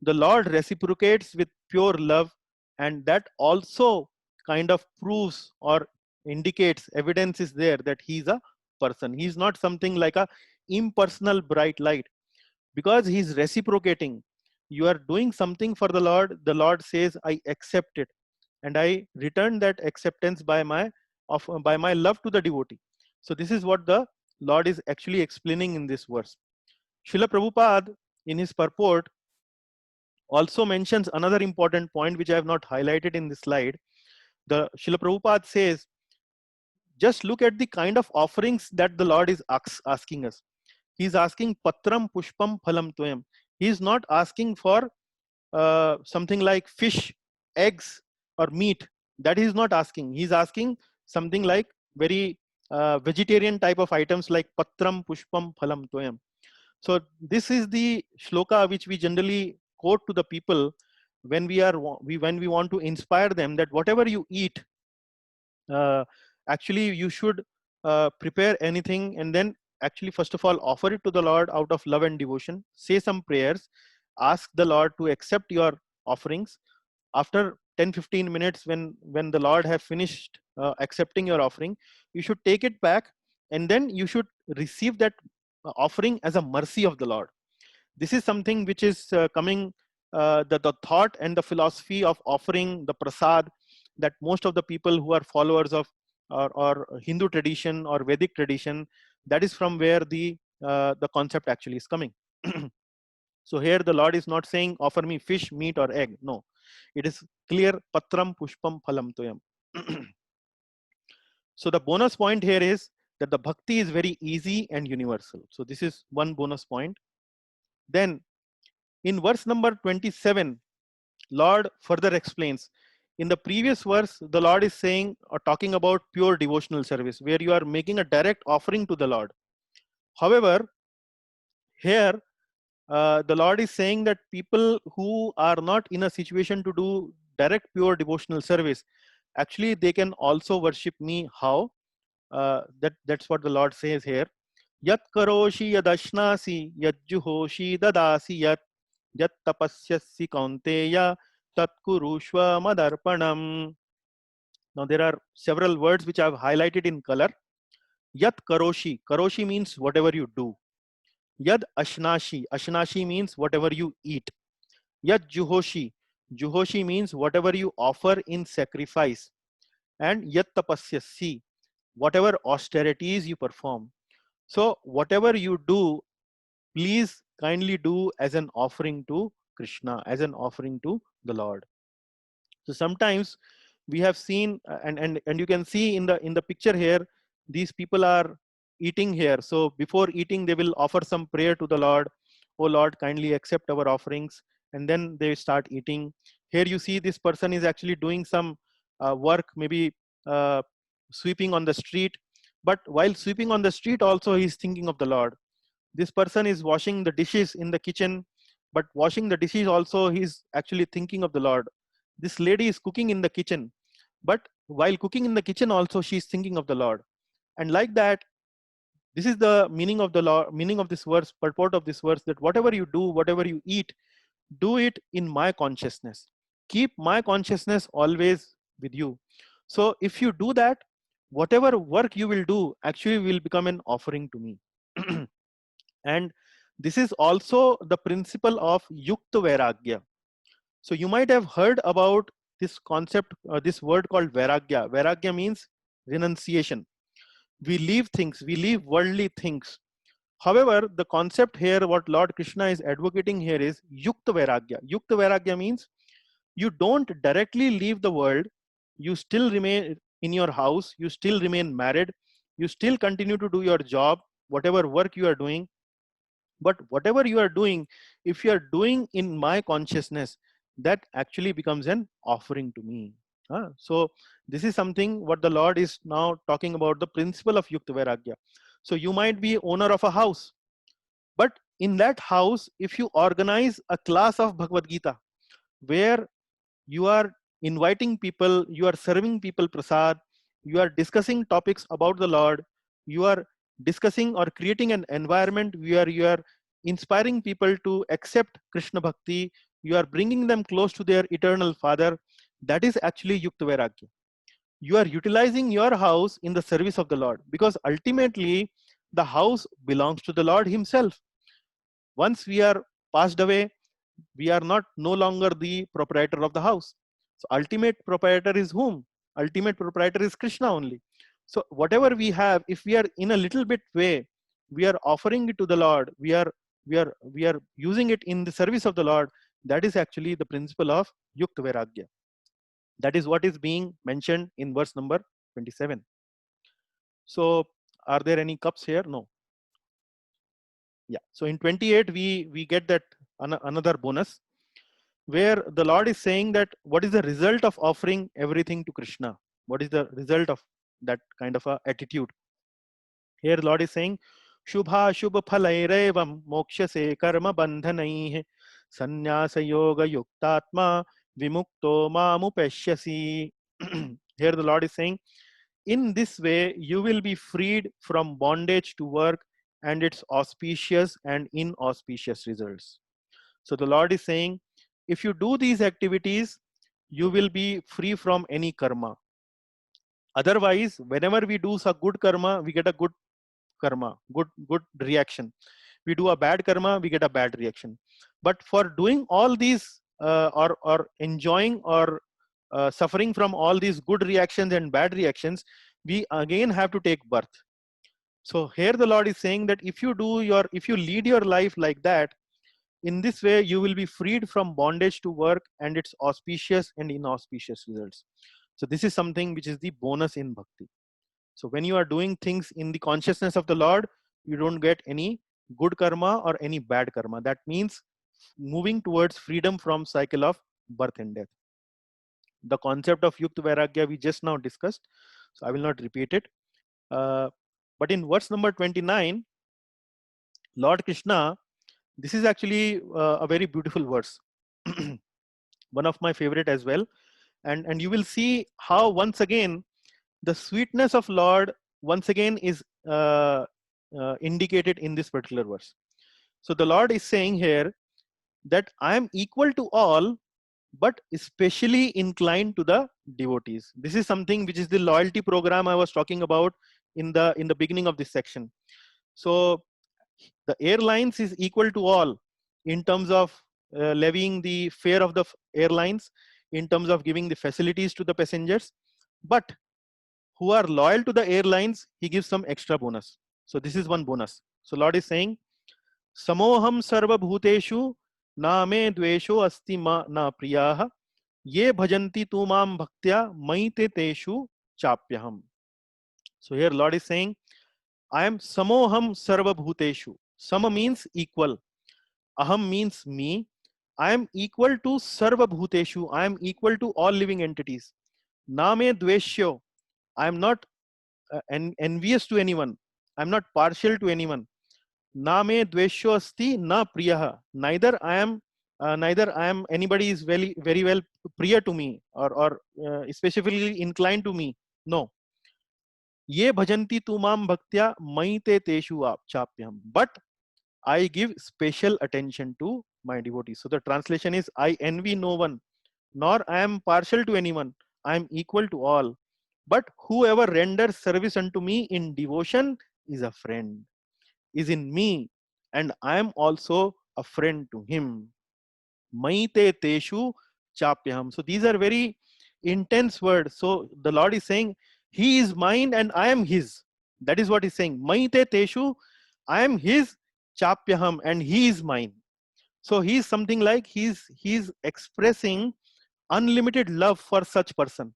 Speaker 1: the Lord reciprocates with pure love, and that also kind of proves or indicates, evidence is there that he's a person. He's not something like a impersonal bright light, because he's reciprocating. You are doing something for the Lord says, I accept it, and I return that acceptance by my love to the devotee. So this is what the Lord is actually explaining in this verse. Srila Prabhupada in his purport also mentions another important point which I have not highlighted in this slide. The Srila Prabhupada says, just look at the kind of offerings that the Lord is asking us. He's asking patram pushpam phalam toyam. He's not asking for something like fish, eggs, or meat. That he's not asking. He's asking something like very vegetarian type of items like patram pushpam phalam toyam. So this is the shloka which we generally quote to the people when we want to inspire them that whatever you eat, uh, actually you should prepare anything and then actually first of all offer it to the Lord out of love and devotion. Say some prayers, ask the Lord to accept your offerings. After 10-15 minutes, when the Lord have finished accepting your offering, you should take it back, and then you should receive that offering as a mercy of the Lord. This is something which is coming, the thought and the philosophy of offering the prasad, that most of the people who are followers of or Hindu tradition or Vedic tradition, that is from where the concept actually is coming. So here the Lord is not saying offer me fish, meat, or egg. No, it is clear patram pushpam phalam toyam. So the bonus point here is that the bhakti is very easy and universal. So this is one bonus point. Then in verse number 27, Lord further explains. In the previous verse, the Lord is saying or talking about pure devotional service, where you are making a direct offering to the Lord. However, here the Lord is saying that people who are not in a situation to do direct pure devotional service, actually they can also worship me. How? That's what the Lord says here. Yat karoshi yadashnasi yajjuhoshi dadasi yat tapasyasi kaunteya tat kurushva madarpanam. Now there are several words which I have highlighted in color. Yat karoshi, karoshi means whatever you do. Yad ashnashi, ashnashi means whatever you eat. Yat juhoshi, juhoshi means whatever you offer in sacrifice. And yat tapasyasi, whatever austerities you perform. So whatever you do, please kindly do as an offering to Krishna, as an offering to the Lord. So sometimes we have seen, and you can see in the picture here, these people are eating here. So before eating, they will offer some prayer to the Lord. Oh Lord, kindly accept our offerings, and then they start eating. Here you see this person is actually doing some work, maybe uh, sweeping on the street. But while sweeping on the street, also he's thinking of the Lord. This person is washing the dishes in the kitchen, but washing the dishes also he's actually thinking of the Lord. This lady is cooking in the kitchen, but while cooking in the kitchen also she's thinking of the Lord. And like that, this is the meaning of the law, meaning of this verse, purport of this verse, that whatever you do, whatever you eat, do it in my consciousness. Keep my consciousness always with you. So if you do that, whatever work you will do actually will become an offering to me. And this is also the principle of Yukta Vairagya. So you might have heard about this concept, this word called Vairagya. Vairagya means renunciation. We leave things, we leave worldly things. However, the concept here, what Lord Krishna is advocating here is Yukta Vairagya. Yukta Vairagya means you don't directly leave the world, you still remain in your house, you still remain married, you still continue to do your job, whatever work you are doing, but whatever you are doing, if you are doing in my consciousness, that actually becomes an offering to me. So this is something what the Lord is now talking about, the principle of Yukta Vairagya. So you might be owner of a house, but in that house, if you organize a class of Bhagavad Gita where you are inviting people, you are serving people prasad, you are discussing topics about the Lord, you are discussing or creating an environment where you are inspiring people to accept Krishna Bhakti, you are bringing them close to their eternal Father, that is actually Yukta Vairagya. You are utilizing your house in the service of the Lord, because ultimately the house belongs to the Lord Himself. Once we are passed away, we are not no longer the proprietor of the house. So ultimate proprietor is whom? Ultimate proprietor is Krishna only. So whatever we have, if we are in a little bit way, we are offering it to the Lord, we are using it in the service of the Lord. That is actually the principle of Yukta Vairagya. That is what is being mentioned in verse number 27. So are there any cups here? No. Yeah. So in 28, we get that another bonus, where the Lord is saying that what is the result of offering everything to Krishna? What is the result of that kind of a attitude? Here Lord is saying, Shubha Shubha Phalairevam Moksha Se Karma Bandhanai Sannyasa Yoga Yuktatma Vimukto Mamupeshyasi. Here the Lord is saying, in this way you will be freed from bondage to work and its auspicious and inauspicious results. So the Lord is saying, if you do these activities, you will be free from any karma. Otherwise, whenever we do some good karma, we get a good karma, good reaction. We do a bad karma, we get a bad reaction. But for doing all these or enjoying or suffering from all these good reactions and bad reactions, we again have to take birth. So here the Lord is saying that if you lead your life like that, in this way, you will be freed from bondage to work and its auspicious and inauspicious results. So this is something which is the bonus in bhakti. So when you are doing things in the consciousness of the Lord, you don't get any good karma or any bad karma. That means moving towards freedom from cycle of birth and death. The concept of Yukta Vairagya we just now discussed, so I will not repeat it. But in verse number 29, Lord Krishna, this is actually a very beautiful verse. One of my favorite as well. And you will see how once again the sweetness of Lord once again is indicated in this particular verse. So the Lord is saying here that I am equal to all, but especially inclined to the devotees. This is something which is the loyalty program I was talking about in the beginning of this section. So the airlines is equal to all in terms of levying the fare of the airlines, in terms of giving the facilities to the passengers, but who are loyal to the airlines, he gives some extra bonus. So this is one bonus. So Lord is saying, Samoham sarva bhuteshu na me dvesho asti ma na priyaha ye bhajanti tu mam bhaktya maite teshu chapyaham. So here Lord is saying, I am samoham sarva bhuteshu. Sama means equal. Aham means me. I am equal to sarva bhuteshu. I am equal to all living entities. Na me dveshyo. I am not envious to anyone. I am not partial to anyone. Na me dveshyo asti na priyaha. Neither I am anybody is very well priya to me, or specifically inclined to me. No. Ye bhajanti tumam bhaktya maite teshu chapyam. But I give special attention to my devotees. So the translation is, I envy no one, nor I am partial to anyone. I am equal to all. But whoever renders service unto me in devotion is a friend, is in me, and I am also a friend to him. Maite teshu chapyam. So these are very intense words. So the Lord is saying, he is mine and I am his. That is what he's saying. Maite teshu, I am his, chapyaham, and he is mine. So he is something like he's expressing unlimited love for such person.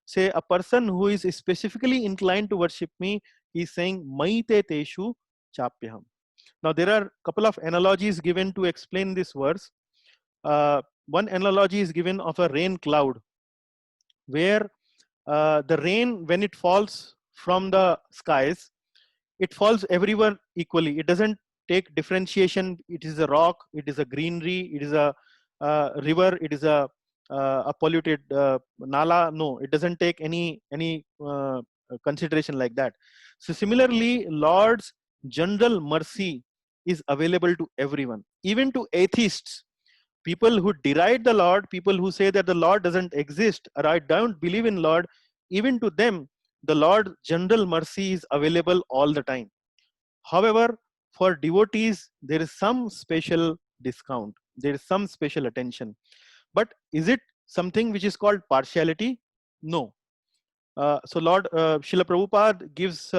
Speaker 1: Say a person who is specifically inclined to worship me, he's saying maite teshu chapyaham. Now there are a couple of analogies given to explain this verse. One analogy is given of a rain cloud, where the rain, when it falls from the skies, it falls everywhere equally. It doesn't take differentiation. It is a rock, it is a greenery, it is a river, it is a polluted nala. No, it doesn't take any consideration like that. So similarly, Lord's general mercy is available to everyone, even to atheists, people who deride the Lord, people who say that the Lord doesn't exist, or I don't believe in Lord. Even to them, the Lord general mercy is available all the time. However, for devotees, there is some special discount, there is some special attention. But is it something which is called partiality? No. So Lord Srila Prabhupada gives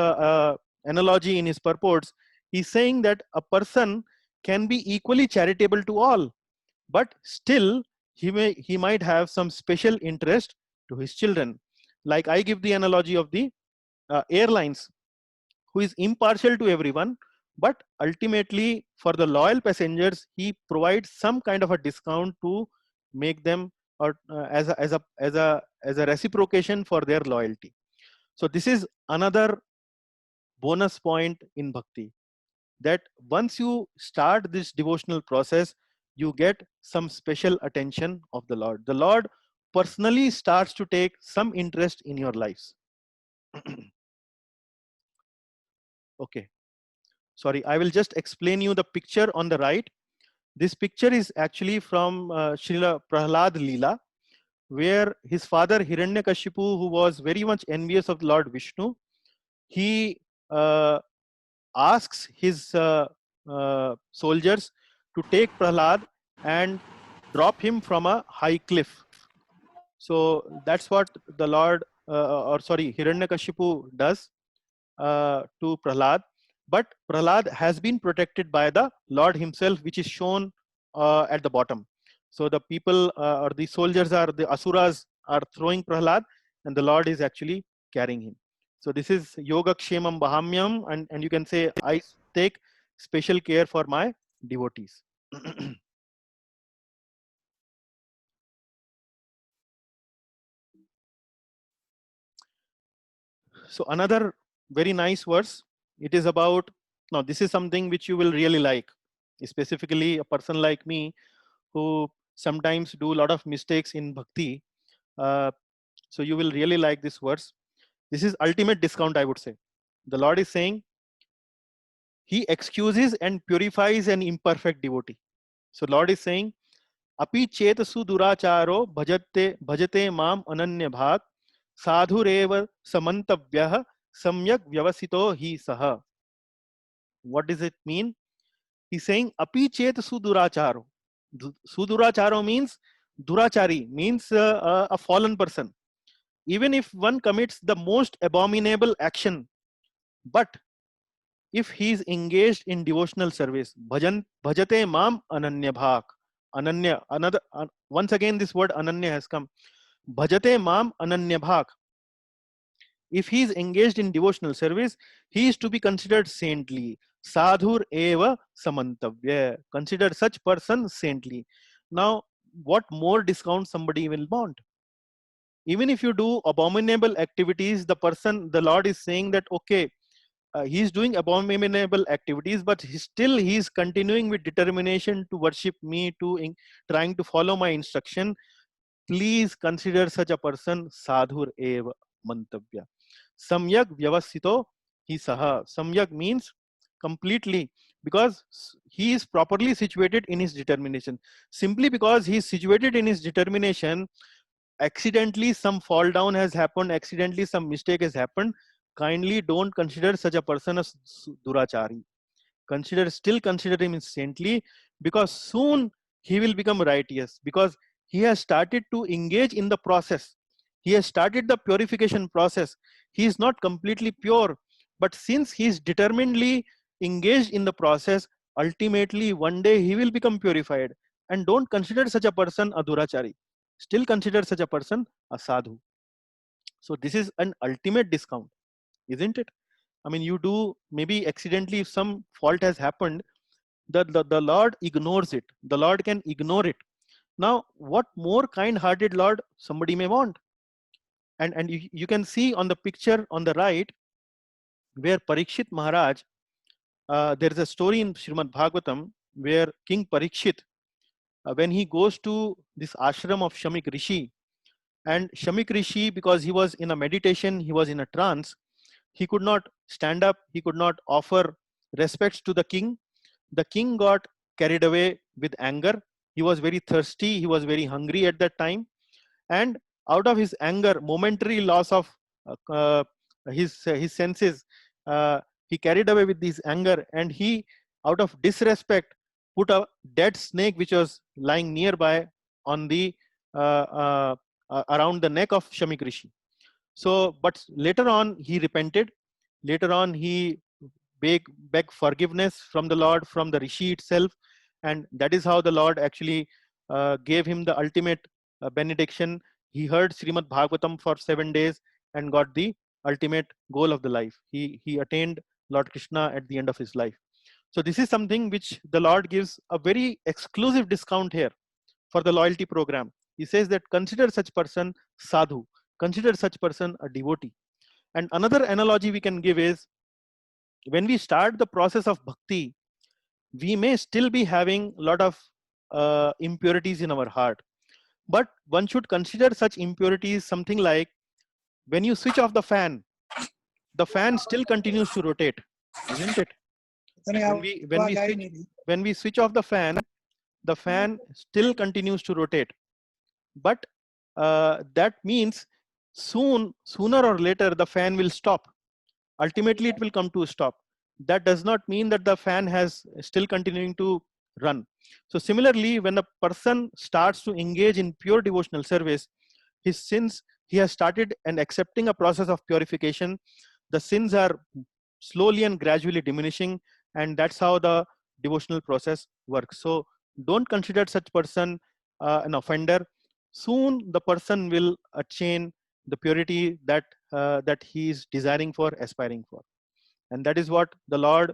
Speaker 1: analogy in his purports. He's saying that a person can be equally charitable to all, but still he might have some special interest to his children. Like I give the analogy of the airlines, who is impartial to everyone, but ultimately for the loyal passengers he provides some kind of a discount to make them, or as a reciprocation for their loyalty. So this is another bonus point in bhakti, that once you start this devotional process, you get some special attention of the Lord. The Lord personally starts to take some interest in your lives. Okay, sorry, I will just explain you the picture on the right. This picture is actually from Srila Prahlad Leela, where his father Hiranyakashipu, who was very much envious of Lord Vishnu, he asks his soldiers to take Prahlad and drop him from a high cliff. So that's what the Lord, Hiranyakashipu does to Prahlad. But Prahlad has been protected by the Lord himself, which is shown at the bottom. So the people or the soldiers, are the asuras, are throwing Prahlad, and the Lord is actually carrying him. So this is Yoga Kshemam Bahamyam, and you can say, I take special care for my devotees. So another very nice verse, it is about, now this is something which you will really like, specifically a person like me who sometimes do a lot of mistakes in bhakti. So you will really like this verse. This is ultimate discount, I would say. The Lord is saying, he excuses and purifies an imperfect devotee. So Lord is saying, Api chetasु duracharo bhajate mam ananya bhag sadhureva samantavyah samyak vyavasito hi saha. What does it mean? He's saying api chetasु duracharo. Suduracharo means durachari, means a fallen person. Even if one commits the most abominable action, but if he is engaged in devotional service, bhajate mam ananya bhak. Ananya, another, once again this word ananya has come. Bhajate mam ananya bhak. If he is engaged in devotional service, he is to be considered saintly. Sadhur eva samantavya. Consider such person saintly. Now, what more discount somebody will want? Even if you do abominable activities, the Lord is saying that, okay, he is doing abominable activities, but he is continuing with determination to worship me, trying to follow my instruction. Please consider such a person sadhur eva mantavya. Samyak vyavasito hi saha. Samyak means completely, because he is properly situated in his determination. Simply because he is situated in his determination, accidentally some fall down has happened, accidentally some mistake has happened, kindly don't consider such a person as durachari. Still consider him as saintly, because soon he will become righteous, because he has started to engage in the process. He has started the purification process. He is not completely pure, but since he is determinedly engaged in the process, ultimately one day he will become purified. And don't consider such a person a durachari. Still consider such a person a sadhu. So this is an ultimate discount, isn't it? I mean, you do maybe accidentally, if some fault has happened, the Lord ignores it. The Lord can ignore it. Now, what more kind-hearted Lord somebody may want? And you can see on the picture on the right, where Parikshit Maharaj, there is a story in Srimad Bhagavatam where King Parikshit, when he goes to this ashram of Shamik Rishi, and Shamik Rishi, because he was in a meditation, he was in a trance, he could not stand up, he could not offer respects to the king. The king got carried away with anger. He was very thirsty, he was very hungry at that time, and out of his anger, momentary loss of his senses, he carried away with this anger, and he, out of disrespect, put a dead snake which was lying nearby on the around the neck of Shamik Rishi. So, but later on he repented. Later on he begged forgiveness from the Lord, from the Rishi itself, and that is how the Lord actually gave him the ultimate benediction. He heard Srimad Bhagavatam for 7 days and got the ultimate goal of the life. He attained Lord Krishna at the end of his life. So this is something which the Lord gives a very exclusive discount here for the loyalty program. He says that consider such person sadhu, consider such person a devotee. And another analogy we can give is, when we start the process of bhakti, we may still be having a lot of impurities in our heart. But one should consider such impurities something like, when you switch off the fan still continues to rotate, isn't it? When we switch off the fan still continues to rotate. But that means sooner or later the fan will stop. Ultimately it will come to a stop. That does not mean that the fan has still continuing to run. So similarly, when a person starts to engage in pure devotional service, his sins, he has started and accepting a process of purification, the sins are slowly and gradually diminishing, and that's how the devotional process works. So don't consider such person an offender. Soon the person will attain the purity that he is desiring for, aspiring for. And that is what the Lord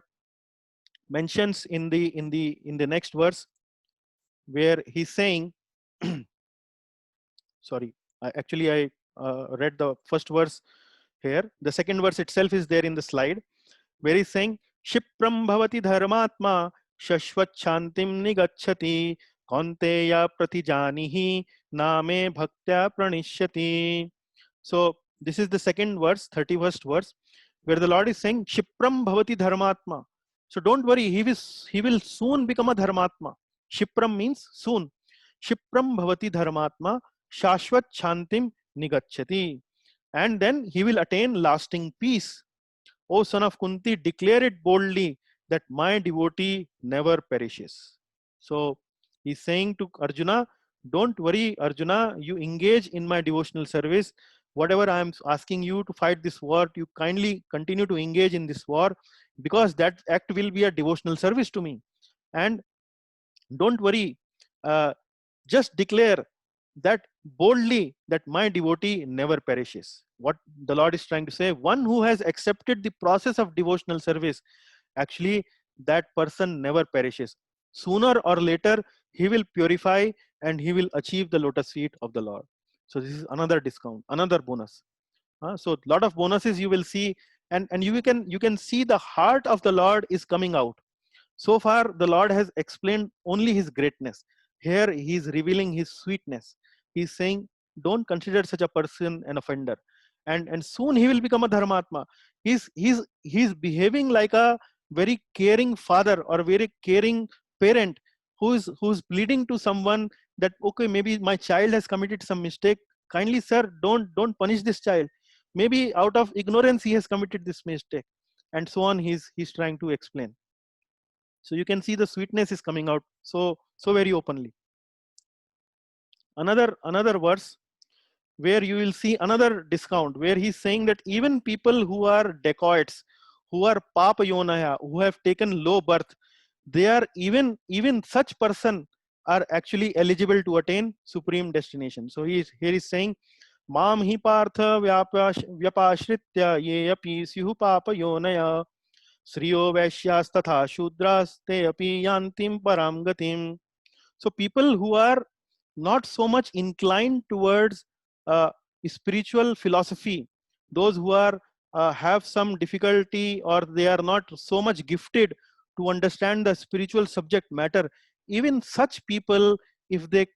Speaker 1: mentions in the next verse, where he's saying sorry, I read the first verse here. The second verse itself is there in the slide, where he's saying, Shipram bhavati dharmatma shashvat shantim nigacchati kaunteya pratijanihi name bhaktya pranishyati. So this is the second verse, 31st verse, where the Lord is saying, Shipram bhavati dharmatma. So don't worry, he will soon become a dharmatma. Shipram means soon. Shipram bhavati dharmatma shashvat shantim nigacchati. And then he will attain lasting peace. O son of Kunti, declare it boldly that my devotee never perishes. So he's saying to Arjuna, don't worry, Arjuna, you engage in my devotional service. Whatever I am asking you to fight this war, you kindly continue to engage in this war, because that act will be a devotional service to me. And don't worry, uh, just declare that boldly that my devotee never perishes. What the Lord is trying to say, one who has accepted the process of devotional service, actually that person never perishes. Sooner or later he will purify and he will achieve the lotus feet of the Lord. So this is another discount, another bonus. So a lot of bonuses you will see, and you can see the heart of the Lord is coming out. So far, the Lord has explained only his greatness. Here, he is revealing his sweetness. He is saying, don't consider such a person an offender. And soon he will become a dharmatma. He's behaving like a very caring father or very caring parent who's pleading to someone that, okay, maybe my child has committed some mistake. Kindly, sir, don't punish this child. Maybe out of ignorance he has committed this mistake. And so on, he's trying to explain. So you can see the sweetness is coming out so very openly. Another verse where you will see another discount, where he's saying that even people who are dacoits, who are papa yonaya, who have taken low birth, they are even such person are actually eligible to attain supreme destination. So here is saying, mam hi partha vyapashritya ye api syuh papa yonaya Sriyo Vaishyasthatha Shudraste api yantim param gatim. So people who are not so much inclined towards uh, spiritual philosophy, those who are have some difficulty or they are not so much gifted to understand the spiritual subject matter, even such people, if they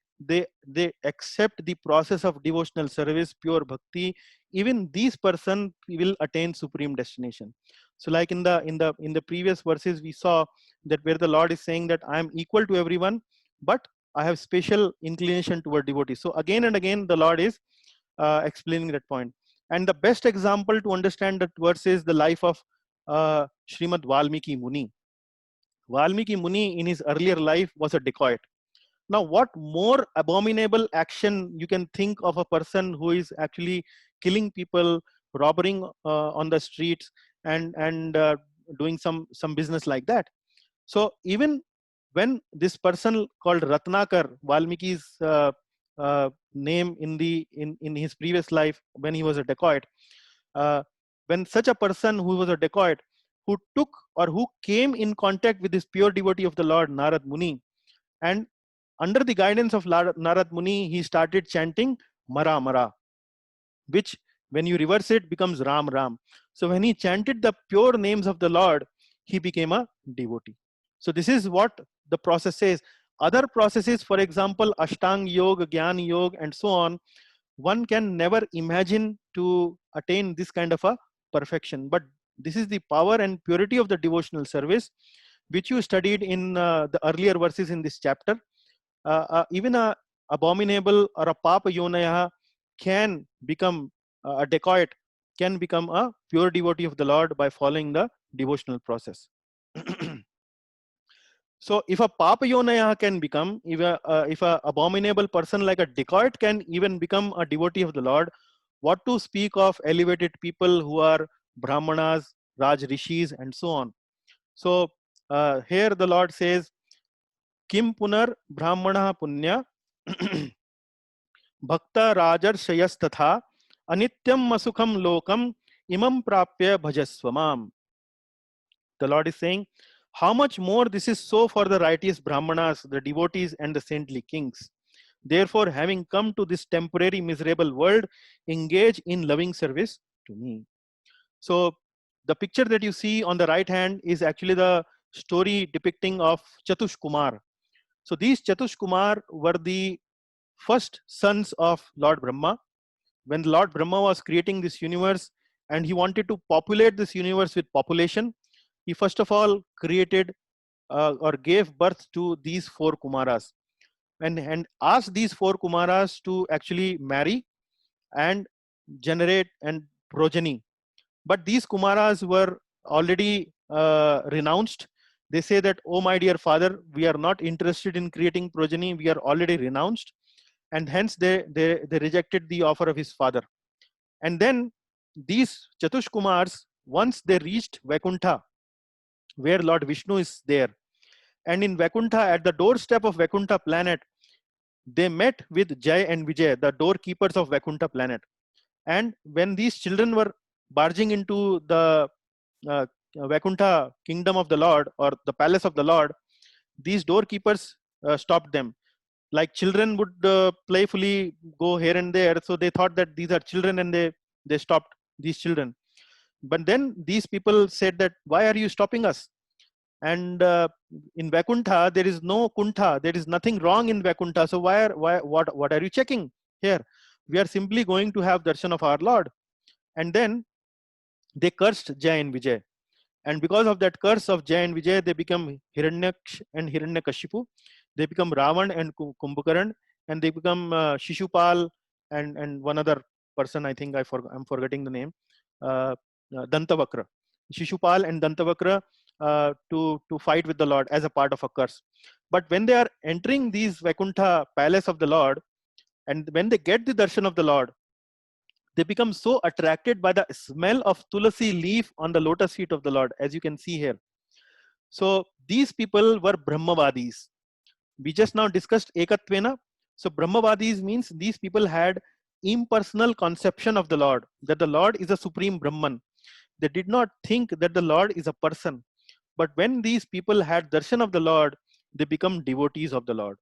Speaker 1: accept the process of devotional service, pure bhakti, even these person will attain supreme destination. So like in the previous verses we saw that where the Lord is saying that I am equal to everyone, but I have special inclination toward devotees. So again and again, the Lord is explaining that point. And the best example to understand that verse is the life of Srimad Valmiki Muni. Valmiki Muni in his earlier life was a dacoit. Now, what more abominable action you can think of a person who is actually killing people, robbing on the streets, and doing some business like that? So even when this person called Ratnakar, Valmiki's name in his previous life when he was a dacoit, uh, when such a person who was a dacoit, who took or who came in contact with this pure devotee of the Lord, Narad Muni, and under the guidance of Narad Muni, he started chanting Mara Mara, which when you reverse it becomes Ram Ram. So when he chanted the pure names of the Lord, he became a devotee. So this is what the process says. Other processes, for example, Ashtang Yoga, Gyan Yoga, and so on, one can never imagine to attain this kind of a perfection. But this is the power and purity of the devotional service, which you studied in the earlier verses in this chapter. Even a abominable or a papa yonaya can become a dacoit, can become a pure devotee of the Lord by following the devotional process. So if a papa yonaya can become, if a abominable person like a dacoit can even become a devotee of the Lord, what to speak of elevated people who are brahmanas, raj rishis, and so on. So here the Lord says, Kim punar brahmana punya bhakta rajarshayasthatha anityam masukham lokam imam prapya bhajasvamam. The Lord is saying, how much more this is so for the righteous brahmanas, the devotees, and the saintly kings. Therefore, having come to this temporary miserable world, engage in loving service to me. So the picture that you see on the right hand is actually the story depicting of Chatush Kumar. So these Chatush Kumar were the first sons of Lord Brahma. When Lord Brahma was creating this universe and he wanted to populate this universe with population, he first of all created or gave birth to these four Kumaras, and asked these four Kumaras to actually marry and generate and progeny. But these Kumaras were already renounced. They say that, oh my dear father, we are not interested in creating progeny, we are already renounced. And hence they rejected the offer of his father. And then these Chatush Kumars, once they reached Vaikuntha, where Lord Vishnu is there, and in Vaikuntha, at the doorstep of Vaikuntha planet, they met with Jai and Vijay, the doorkeepers of Vaikuntha planet. And when these children were barging into the Vaikuntha kingdom of the Lord, or the palace of the Lord, these doorkeepers stopped them. Like children would playfully go here and there, so they thought that these are children, and they stopped these children. But then these people said that, why are you stopping us? And in Vaikuntha there is no Kuntha, there is nothing wrong in Vaikuntha, so what are you checking here? We are simply going to have darshan of our Lord. And then they cursed Jai and Vijay, and because of that curse of Jai and Vijay, they become Hiranyaksh and Hiranyakashipu. They become Ravan and Kumbhakaran, and they become Shishupal and one other person. I think I'm forgetting the name. Dantavakra, Shishupal and Dantavakra, to fight with the Lord as a part of a curse. But when they are entering these Vaikuntha palace of the Lord, and when they get the darshan of the Lord, they become so attracted by the smell of tulasi leaf on the lotus feet of the Lord, as you can see here. So these people were Brahmavadis. We just now discussed Ekatvena. So Brahmavadis means these people had impersonal conception of the Lord, that the Lord is a supreme Brahman. They did not think that the Lord is a person. But when these people had darshan of the Lord, they become devotees of the Lord.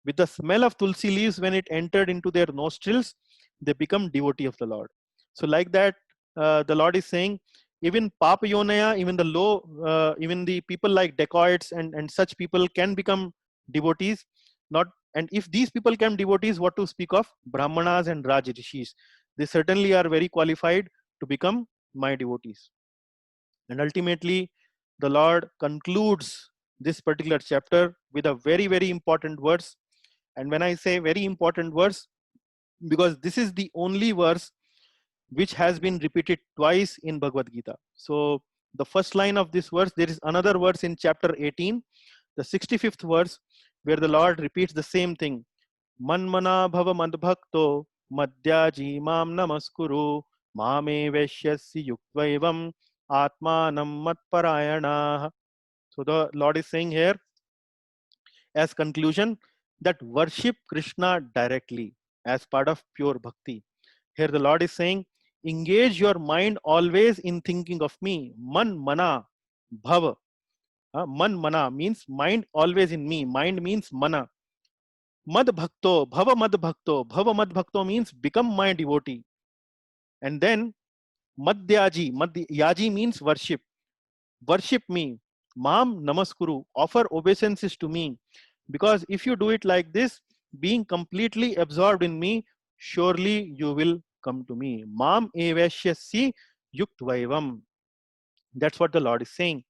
Speaker 1: With the smell of tulsi leaves, when it entered into their nostrils, they become devotee of the Lord. So like that, the Lord is saying, even Papa Yonaya, even the low, even the people like dacoits and such people can become devotees. Not, and if these people can devotees, what to speak of Brahmanas and Raj Rishis? They certainly are very qualified to become my devotees. And ultimately, the Lord concludes this particular chapter with a very, very important verse. And when I say very important verse, because this is the only verse which has been repeated twice in Bhagavad Gita. So the first line of this verse, there is another verse in chapter 18, the 65th verse, where the Lord repeats the same thing. Manmana bhava madbhakto madhyaji mam namaskuru mame veshyasi yuktva atmanam matparayana. So the Lord is saying here, as conclusion, that worship Krishna directly as part of pure bhakti. Here the Lord is saying, engage your mind always in thinking of me. Man mana bhava. Man mana means mind always in me. Mind means mana. Mad bhakto, bhava mad bhakto. Bhava mad bhakto means become my devotee. And then madhyaji. Madhyaji means worship. Worship me. Mam namaskuru. Offer obeisances to me. Because if you do it like this, being completely absorbed in me, surely you will come to me. Mam evashyasi yuktvaivam. That's what the Lord is saying.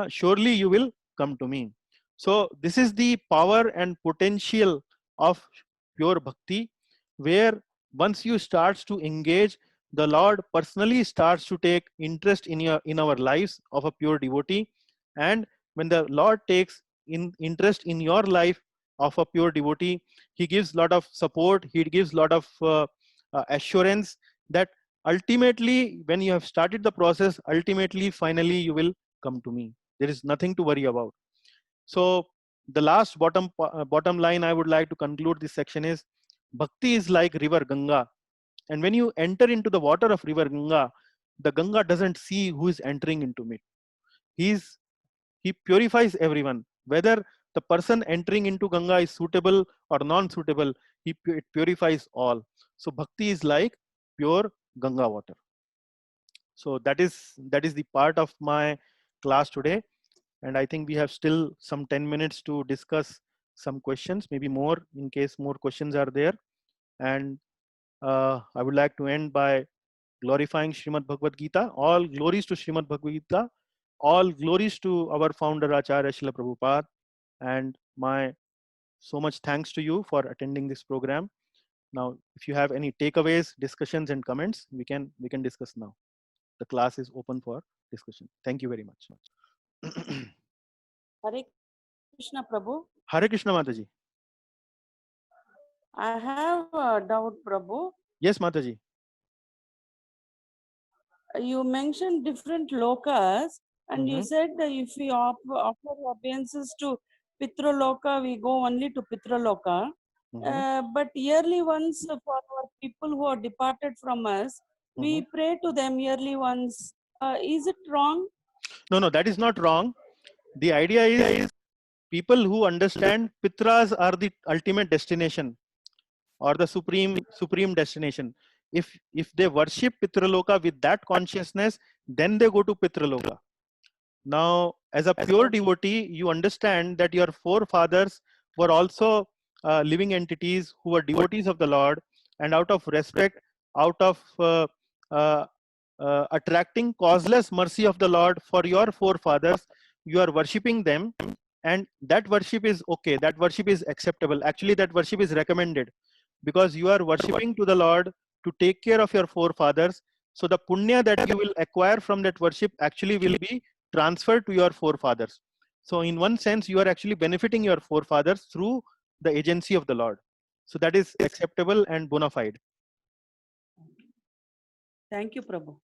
Speaker 1: Surely you will come to me. So this is the power and potential of pure bhakti, where once you start to engage, the Lord personally starts to take interest in our lives of a pure devotee. And when the Lord takes interest in your life of a pure devotee, he gives lot of support, he gives lot of assurance that ultimately, when you have started the process, ultimately finally you will come to me. There is nothing to worry about. So the last bottom line I would like to conclude this section is, bhakti is like river Ganga, and when you enter into the water of river Ganga, the Ganga doesn't see who is entering into it. He purifies everyone, whether the person entering into Ganga is suitable or non-suitable. It purifies all. So bhakti is like pure Ganga water. So that is the part of my class today, and I think we have still some 10 minutes to discuss some questions, maybe more in case more questions are there. And I would like to end by glorifying Srimad Bhagavad Gita. All glories to Srimad Bhagavad Gita. all glories to our founder Acharya Srila Prabhupada, and my so much thanks to you for attending this program. Now, if you have any takeaways, discussions, and comments, we can discuss now. The class is open for discussion. Thank you very much.
Speaker 2: Hare Krishna Prabhu.
Speaker 1: Hare Krishna Mataji.
Speaker 2: I have a doubt, Prabhu.
Speaker 1: Yes, Mataji.
Speaker 2: You mentioned different lokas, and you
Speaker 1: Mhm.
Speaker 2: said that if we offer obeisances to Pitraloka, we go only to Pitraloka. But yearly once for our people who are departed from us, we pray to them yearly once. Is it wrong?
Speaker 1: No, that is not wrong. The idea is people who understand Pitras are the ultimate destination or the supreme destination. If they worship Pitraloka with that consciousness, then they go to Pitraloka. Now, as a pure devotee, you understand that your forefathers were also living entities who were devotees of the Lord, and out of respect, out of uh, attracting causeless mercy of the Lord for your forefathers, you are worshipping them, and that worship is okay. That worship is acceptable. Actually, that worship is recommended because you are worshipping to the Lord to take care of your forefathers. So the punya that you will acquire from that worship actually will be transferred to your forefathers. So in one sense, you are actually benefiting your forefathers through the agency of the Lord. So that is acceptable and bona fide.
Speaker 2: Thank you, Prabhu.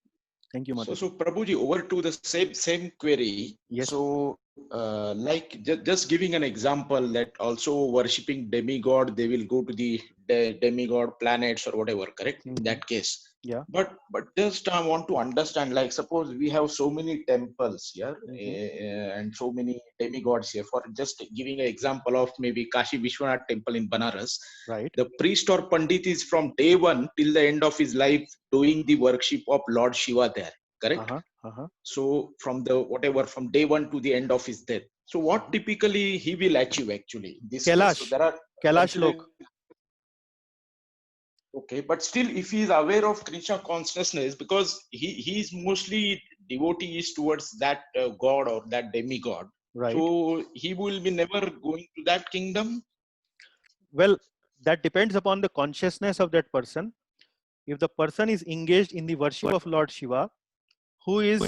Speaker 1: Thank you, Mataji.
Speaker 3: So Prabhuji, over to the same query.
Speaker 1: Yes.
Speaker 3: So like just giving an example that also worshipping demigod, they will go to the demigod planets or whatever, correct? In that case.
Speaker 1: Yeah.
Speaker 3: But just I want to understand, like suppose we have so many temples here and so many demigods here. For just giving an example of maybe Kashi Vishwanath temple in Banaras,
Speaker 1: right?
Speaker 3: The priest or pandit is from day one till the end of his life doing the worship of Lord Shiva there, correct? So from the whatever from day one to the end of his death. So what typically he will achieve actually in this case?
Speaker 1: Kailash.
Speaker 3: So there are
Speaker 1: Kailash Lok.
Speaker 3: Okay, but still, if he is aware of Krishna consciousness, because he is mostly devotee is towards that god or that demigod,
Speaker 1: right?
Speaker 3: So he will be never going to that kingdom.
Speaker 1: Well, that depends upon the consciousness of that person. If the person is engaged in the worship of Lord Shiva, who is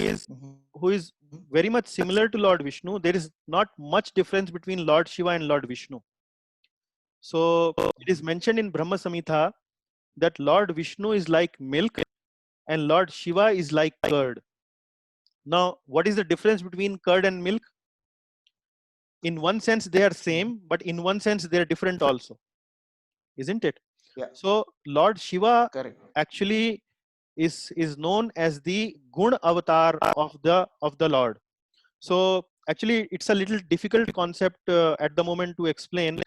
Speaker 1: very much similar to Lord Vishnu, there is not much difference between Lord Shiva and Lord Vishnu. So it is mentioned in Brahma Samhita that Lord Vishnu is like milk and Lord Shiva is like curd. Now, what is the difference between curd and milk? In one sense, they are same, but in one sense, they are different also. Isn't it?
Speaker 3: Yeah.
Speaker 1: So Lord Shiva
Speaker 3: Correct.
Speaker 1: actually is known as the Gun avatar of the Lord. So actually, it's a little difficult concept at the moment to explain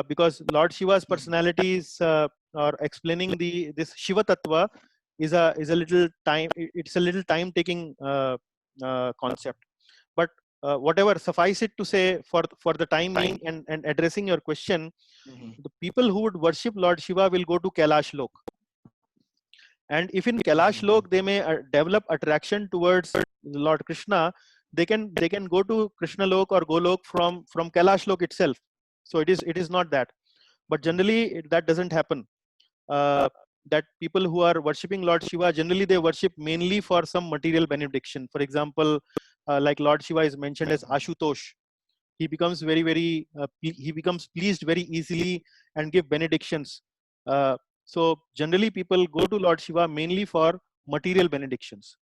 Speaker 1: because Lord Shiva's personalities or explaining this Shiva Tattva is a little time. It's a little time taking concept. But whatever, suffice it to say, for the time being and addressing your question, the people who would worship Lord Shiva will go to Kailash Lok. And if in Kailash Lok they may develop attraction towards Lord Krishna, they can go to Krishna Lok or Golok from Kailash Lok itself. So it is not that. But generally that doesn't happen. That people who are worshipping Lord Shiva, generally they worship mainly for some material benediction. For example, like Lord Shiva is mentioned as Ashutosh. He becomes he becomes pleased very easily and give benedictions. So generally people go to Lord Shiva mainly for material benedictions.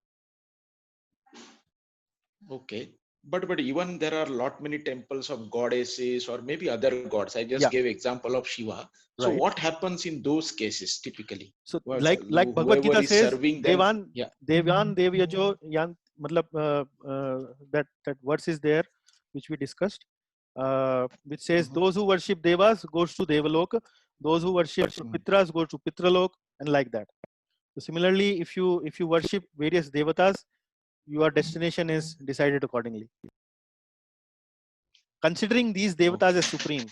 Speaker 3: Okay. But even there are lot many temples of goddesses or maybe other gods. I just gave example of Shiva. So
Speaker 1: right.
Speaker 3: what happens in those cases typically?
Speaker 1: So like Bhagavad Gita says, Devan Devyajo Yan, that verse is there which we discussed, which says those who worship Devas goes to Devalok, those who worship Pitras go to Pitralok, and like that. So similarly, if you worship various Devatas, your destination is decided accordingly. Considering these Devatas as supreme,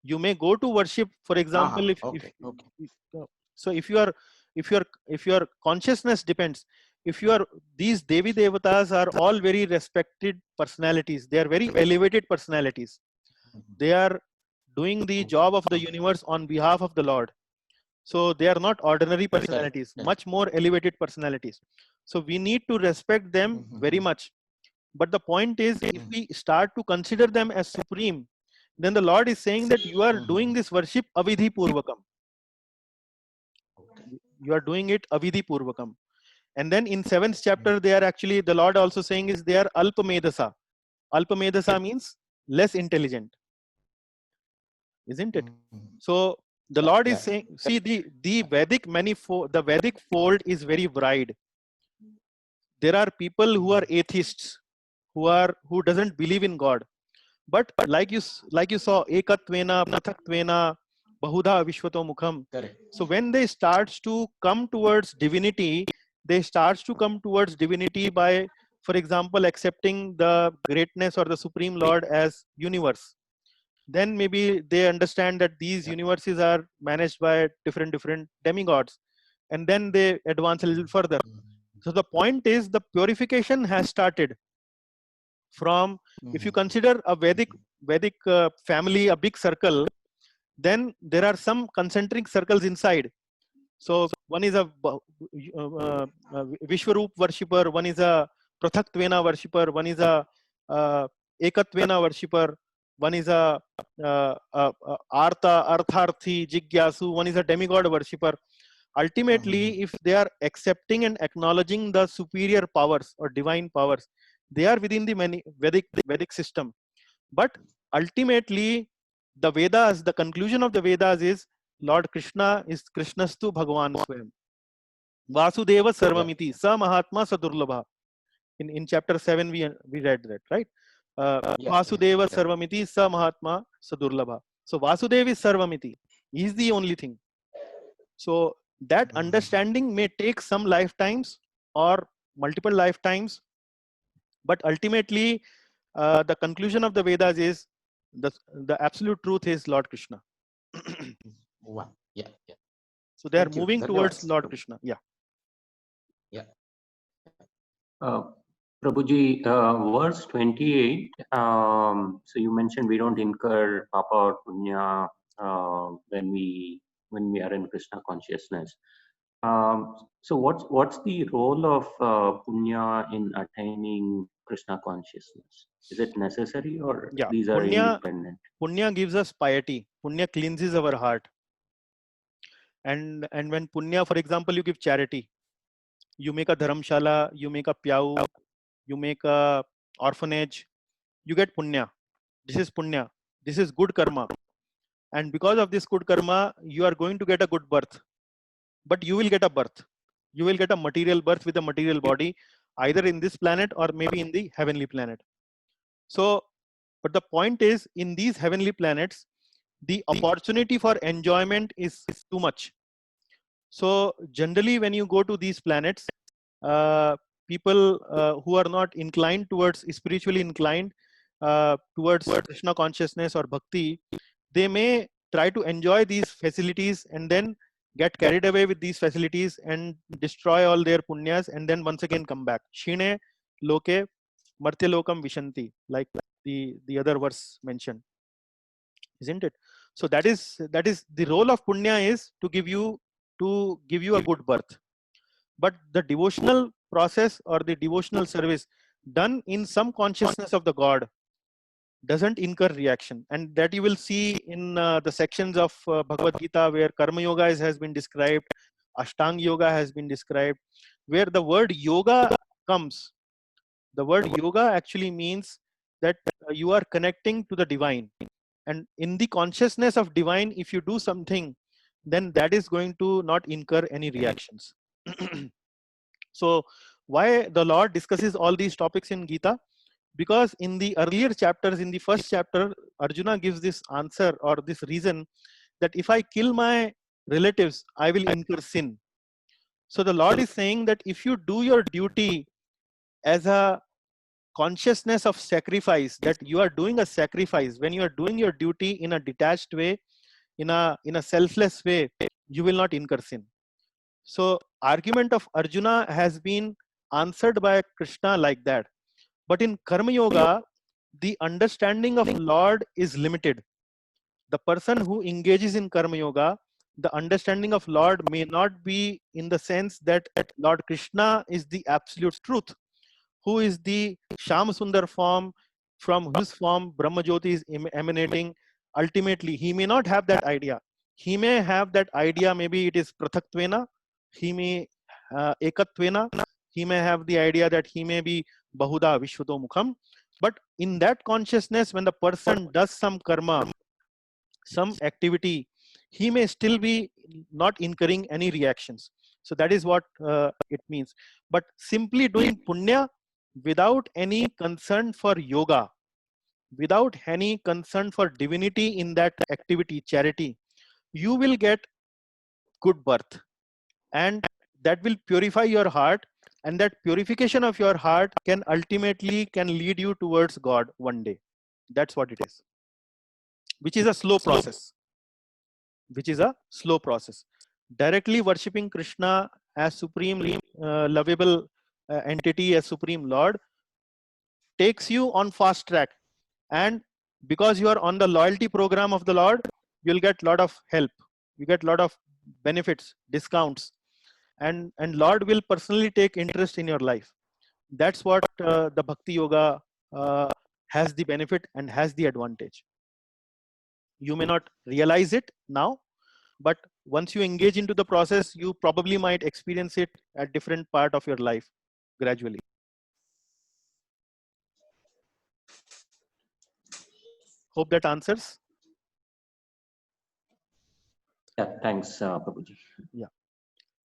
Speaker 1: you may go to worship, for example, so if your consciousness depends, if you are, these Devi Devatas are all very respected personalities. They are very elevated personalities. They are doing the job of the universe on behalf of the Lord. So they are not ordinary personalities, much more elevated personalities. So we need to respect them very much. But the point is, if we start to consider them as supreme, then the Lord is saying that you are doing this worship avidhi purvakam. You are doing it avidhi purvakam. And then in 7th chapter, they are actually, the Lord also saying is they are alpamedasa. Alpamedasa means less intelligent, isn't it? So the Lord is saying, see, the Vedic manifold, the Vedic fold is very wide. There are people who are atheists, who doesn't believe in God. But like you saw, ekatvena, prathaktvena, bahudha vishwato mukham. So when they starts to come towards divinity, they starts to come towards divinity by, for example, accepting the greatness or the Supreme Lord as universe. Then maybe they understand that these universes are managed by different demigods, and then they advance a little further. So the point is, the purification has started from, if you consider a Vedic family a big circle, then there are some concentric circles inside. So one is a Vishwaroop worshipper, one is a Prathaktvena worshipper, one is a Ekatvena worshipper, one is a Artharthi, Jigyasu, one is a demigod worshipper. Ultimately, if they are accepting and acknowledging the superior powers or divine powers, they are within the Vedic system. But ultimately, the Vedas, the conclusion of the Vedas is Lord Krishna is Krishnastu Bhagavan Swayam. Vasudeva Sarvamiti, Sa Mahatma Sadurlabha. In chapter 7, we read that, right? Vasudeva Sarvamiti, Sa Mahatma Sadurlabha. So Vasudeva is Sarvamiti. He is the only thing. So that understanding may take some lifetimes or multiple lifetimes, but ultimately the conclusion of the Vedas is the absolute truth is Lord Krishna.
Speaker 4: Wow. Yeah.
Speaker 1: So they are moving towards Lord Krishna. Yeah.
Speaker 5: Prabhuji, verse 28. So you mentioned we don't incur papa or punya when we are in Krishna consciousness. So what's the role of punya in attaining Krishna consciousness? Is it necessary, or these are independent?
Speaker 1: Punya gives us piety. Punya cleanses our heart. And when punya, for example, you give charity, you make a dharamshala, you make a pyau, you make a orphanage, you get punya. This is punya. This is good karma. And because of this good karma, you are going to get a good birth. But you will get a birth. You will get a material birth with a material body, either in this planet or maybe in the heavenly planet. So, but the point is, in these heavenly planets, the opportunity for enjoyment is too much. So generally, when you go to these planets, people who are not inclined towards, spiritually inclined towards Krishna consciousness or bhakti, they may try to enjoy these facilities and then get carried away with these facilities and destroy all their punyas, and then once again come back. Shine loke martya lokam vishanti, like the other verse mentioned, isn't it? So that is the role of punya, is to give you a good birth. But the devotional process or the devotional service done in some consciousness of the God doesn't incur reaction, and that you will see in the sections of Bhagavad Gita where Karma Yoga has been described, Ashtanga Yoga has been described, where the word yoga comes. The word yoga actually means that you are connecting to the divine, and in the consciousness of divine, if you do something, then that is going to not incur any reactions. So why the Lord discusses all these topics in Gita? Because in the earlier chapters, in the first chapter, Arjuna gives this answer or this reason that if I kill my relatives, I will incur sin. So the Lord is saying that if you do your duty as a consciousness of sacrifice, that you are doing a sacrifice, when you are doing your duty in a detached way, in a selfless way, you will not incur sin. So argument of Arjuna has been answered by Krishna like that. But in Karma Yoga, the understanding of Lord is limited. The person who engages in Karma Yoga, the understanding of Lord may not be in the sense that Lord Krishna is the absolute truth, who is the Sham Sundar form, from whose form Brahma Jyoti is emanating. Ultimately, he may not have that idea. He may have that idea, maybe it is Prathakwena, he may Ekatvena, he may have the idea that he may be Bahuda Vishwato Mukham. But in that consciousness, when the person does some karma, some activity, he may still be not incurring any reactions. So that is what it means. But simply doing punya without any concern for yoga, without any concern for divinity in that activity, charity, you will get good birth, and that will purify your heart, and that purification of your heart can ultimately lead you towards God one day. That's what it is, which is a slow process. Directly worshipping Krishna as supreme lovable entity, as supreme Lord, takes you on fast track. And because you are on the loyalty program of the Lord, you'll get a lot of help, you get a lot of benefits, discounts, and Lord will personally take interest in your life. That's what the Bhakti Yoga has the benefit and has the advantage. You may not realize it now, but once you engage into the process, you probably might experience it at different part of your life gradually. Hope that answers.
Speaker 5: Yeah, thanks, Prabhuji.
Speaker 1: Yeah.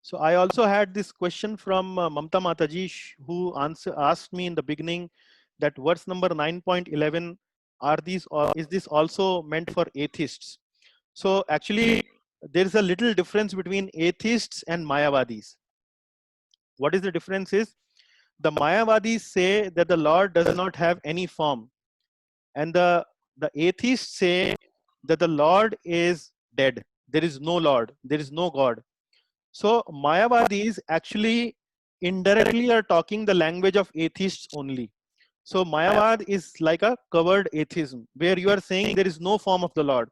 Speaker 1: So I also had this question from Mamta Mataji, who asked me in the beginning that verse number 9.11, is this also meant for atheists? So actually, there is a little difference between atheists and Mayavadis. What is the difference is, the Mayavadis say that the Lord does not have any form, and the atheists say that the Lord is dead. There is no Lord, there is no God. So Mayavadis actually indirectly are talking the language of atheists only. So Mayavad is like a covered atheism, where you are saying there is no form of the Lord,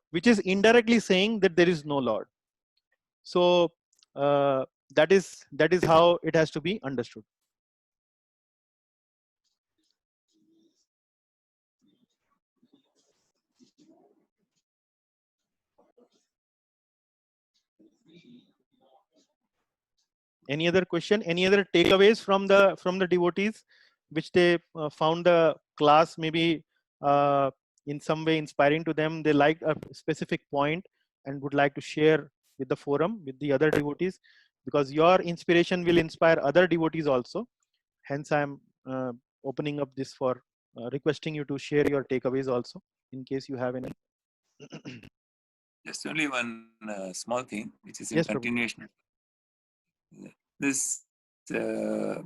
Speaker 1: which is indirectly saying that there is no Lord. So that is how it has to be understood. Any other question? Any other takeaways from the devotees, which they found the class maybe in some way inspiring to them? They liked a specific point and would like to share with the forum, with the other devotees, because your inspiration will inspire other devotees also. Hence, I am opening up this for requesting you to share your takeaways also, in case you have any.
Speaker 6: Just only one small thing, which is in
Speaker 1: Yes,
Speaker 6: continuation. This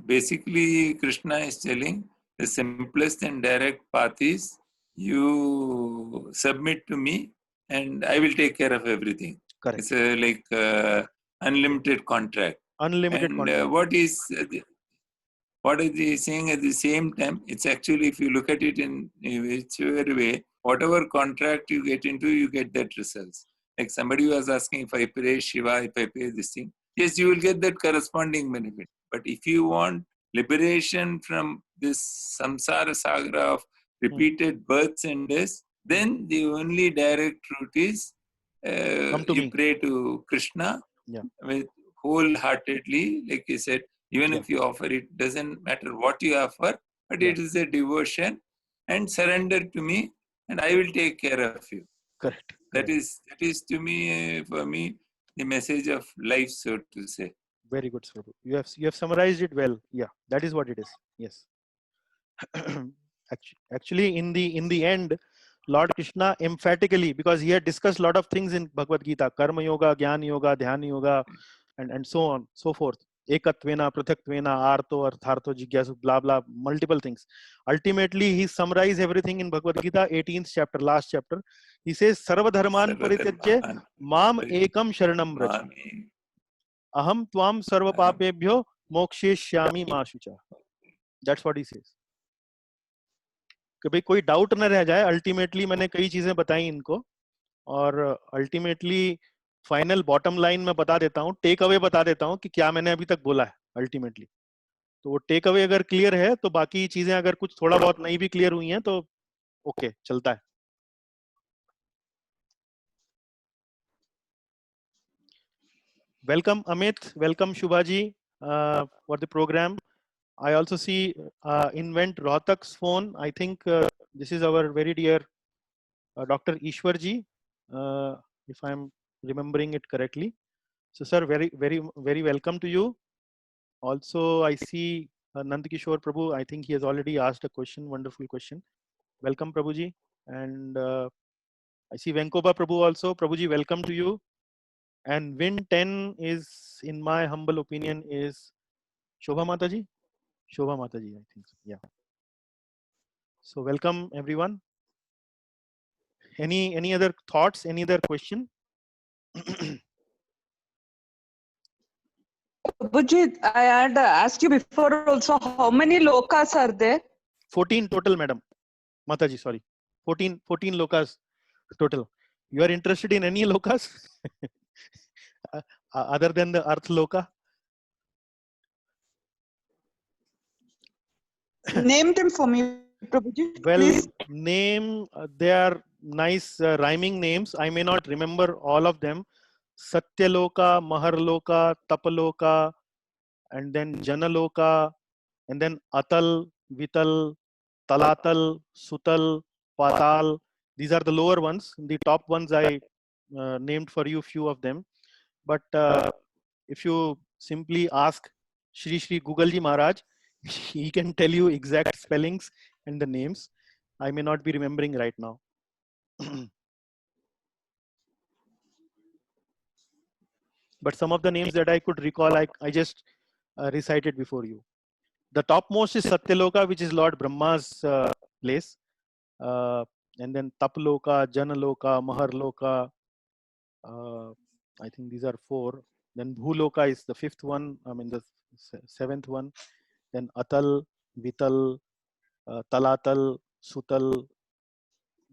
Speaker 6: basically Krishna is telling the simplest and direct path is you submit to me and I will take care of everything.
Speaker 1: Correct.
Speaker 6: It's like unlimited contract.
Speaker 1: Unlimited
Speaker 6: and
Speaker 1: contract.
Speaker 6: What is he saying at the same time? It's actually, if you look at it in whichever way, whatever contract you get into, you get that results. Like somebody was asking, if I pray Shiva, if I pay this thing, yes, you will get that corresponding benefit. But if you want liberation from this samsara saga of repeated births and deaths, then the only direct route is you pray to Krishna with wholeheartedly, like you said. Even if you offer, it doesn't matter what you offer, but it is a devotion, and surrender to me, and I will take care of you.
Speaker 1: Correct.
Speaker 6: That is to me, for me, the message of life, so to say.
Speaker 1: Very good, Prabhu. You have summarized it well. Yeah, that is what it is. Yes. Actually, in the end, Lord Krishna emphatically, because he had discussed a lot of things in Bhagavad Gita, Karma Yoga, Jnana Yoga, Dhyana Yoga, and so on, so forth. Ekatvena, Prathakwena, Artho, Arthartho, Jigyasu, blah, blah, multiple things. Ultimately, he summarized everything in Bhagavad Gita, 18th chapter, last chapter. He says, Sarva Dharman Parityajya, Mam Ekam Sharanam Vraj. Aham Tvam Sarva Papebhyo मोक्षयिष्यामि मा शुचा. That's what he says. कि भाई कोई doubt न रह जाए. Ultimately मैंने कई चीजें बताई इनको और अल्टीमेटली फाइनल बॉटम लाइन में बता देता हूँ, टेक अवे बता देता हूँ कि क्या मैंने अभी तक बोला है अल्टीमेटली. तो वो टेक अवे अगर क्लियर है तो बाकी चीजें अगर कुछ थोड़ा बहुत नहीं भी क्लियर हुई हैं तो ओके चलता है. Welcome Amit, welcome Shubhaji for the program. I also see Invent Rohtak's phone. I think this is our very dear Dr. Ishwarji, if I'm remembering it correctly. So sir, very welcome to you. Also, I see Nandakishore Prabhu. I think he has already asked a question, wonderful question. Welcome Prabhuji. And I see Venkoba Prabhu also. Prabhuji, welcome to you. And Win 10 is, in my humble opinion, is Shobha Mataji. Shobha Mataji, I think so. Yeah. So welcome everyone. Any other thoughts? Any other question?
Speaker 7: Prabhuji, I had asked you before also, how many lokas are there?
Speaker 1: 14 total, madam. Mataji, sorry. 14 lokas total. You are interested in any lokas? Other than the Earth Loka?
Speaker 7: Name them for me, Prabhuji,
Speaker 1: Well,
Speaker 7: please.
Speaker 1: name, they are nice rhyming names. I may not remember all of them. Satyaloka, Maharloka, Tapaloka, and then Janaloka, and then Atal, Vital, Talatal, Sutal, Patal. These are the lower ones. The top ones I named for you, few of them. But if you simply ask Shri Google Ji Maharaj, he can tell you exact spellings and the names. I may not be remembering right now. But some of the names that I could recall, I just recited before you. The topmost is Satyaloka, which is Lord Brahma's place. And then Tapaloka, Janaloka, Maharloka. I think these are 4. Then Bhuloka is the 5th one. I mean the 7th one. Then Atal, Vital, Talatal, Sutal,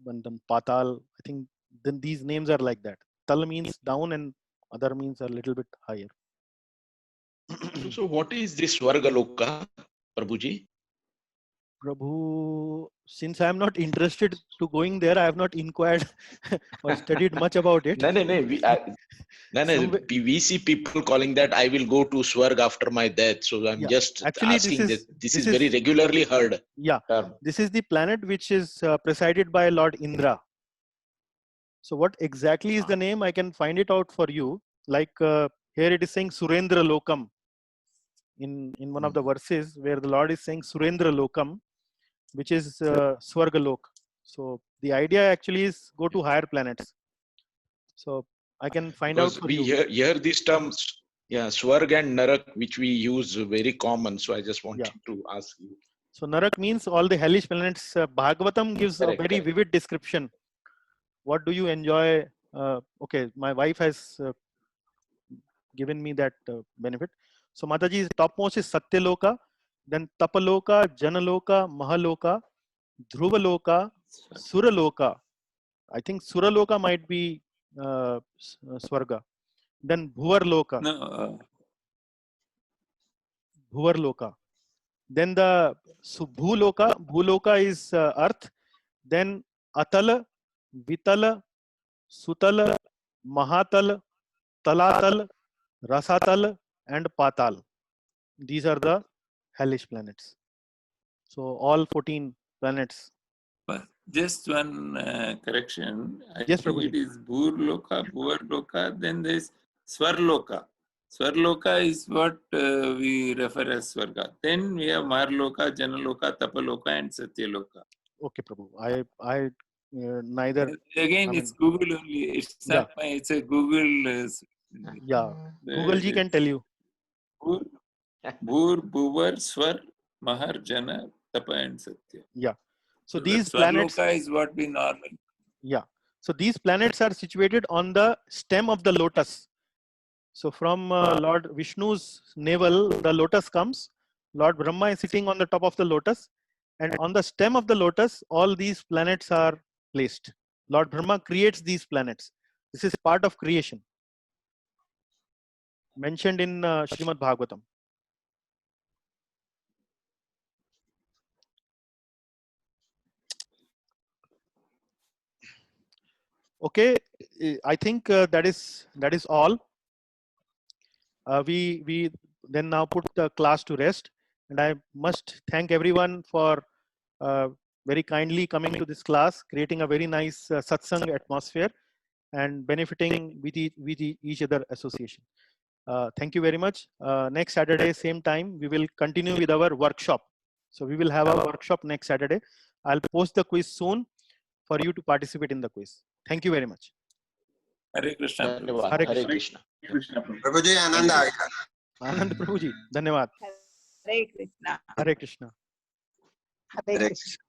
Speaker 1: and then Patal. I think then these names are like that. Tal means down and other means a little bit higher.
Speaker 3: So what is this Swargaloka, Prabhuji?
Speaker 1: Prabhu, since I am not interested to going there, I have not inquired or studied much about it.
Speaker 3: No. We see people calling that I will go to Swarg after my death. So I'm just
Speaker 1: actually
Speaker 3: asking this is very regularly heard.
Speaker 1: Yeah, this is the planet which is presided by Lord Indra. So what exactly is the name? I can find it out for you. Like here it is saying Surendra Lokam in one of the verses where the Lord is saying Surendra Lokam, which is Swargalok. So the idea actually is go to higher planets. So I can find out for you.
Speaker 3: We hear these terms, Swarg and Narak, which we use very common. So I just wanted to ask you.
Speaker 1: So Narak means all the hellish planets. Bhagavatam gives a very vivid description. What do you enjoy? Okay, my wife has given me that benefit. So Mataji's topmost is Satyaloka, then Tapaloka, Janaloka, Mahaloka, Dhruvaloka, Suraloka. I think Suraloka might be Swarga. Then Bhuvarloka.
Speaker 6: No.
Speaker 1: Bhuvarloka. Then the Bhuloka is Earth. Then Atala, Vitala, Sutala, Mahatal, Talatal, Rasatal, and Patal. These are the hellish planets. So all 14 planets.
Speaker 6: But just one correction.
Speaker 1: Yes,
Speaker 6: think
Speaker 1: Prabhuji.
Speaker 6: it is Bhurloka, Bhuvarloka, then there is Swarloka. Swarloka is what we refer as Swarga. Then we have Marloka, Janaloka, Tapaloka, and Satyaloka.
Speaker 1: Okay, Prabhu. I neither.
Speaker 6: Again, it's Google only. It's not my. It's a Google.
Speaker 1: Google Ji can tell you.
Speaker 6: Bhur, Bhuvar, Swar, Mahar, Jana, Tapa, and Satya.
Speaker 1: Yeah. So these planets.
Speaker 6: Swarloka is what we normally.
Speaker 1: Yeah. So these planets are situated on the stem of the lotus. So from Lord Vishnu's navel, the lotus comes. Lord Brahma is sitting on the top of the lotus, and on the stem of the lotus, all these planets are placed. Lord Brahma creates these planets. This is part of creation, mentioned in Srimad Bhagavatam. Okay, I think that is all. We then now put the class to rest, and I must thank everyone for very kindly coming to this class, creating a very nice satsang atmosphere, and benefiting with each other association. Thank you very much. Next Saturday, same time, we will continue with our workshop. So we will have a workshop next Saturday. I'll post the quiz soon for you to participate in the quiz. Thank you very much.
Speaker 6: Hare Krishna.
Speaker 3: धन्यवाद.
Speaker 1: Hare
Speaker 3: Hare
Speaker 1: Krishna.
Speaker 3: Krishna.
Speaker 8: Prabhuji, Anand Aika.
Speaker 1: Anand Prabhuji, धन्यवाद.
Speaker 9: Hare Krishna.
Speaker 1: Hare Krishna.
Speaker 9: Hare Krishna.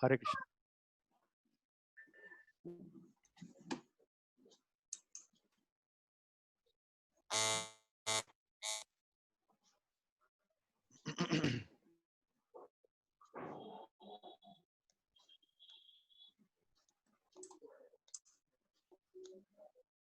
Speaker 1: Hare Krishna.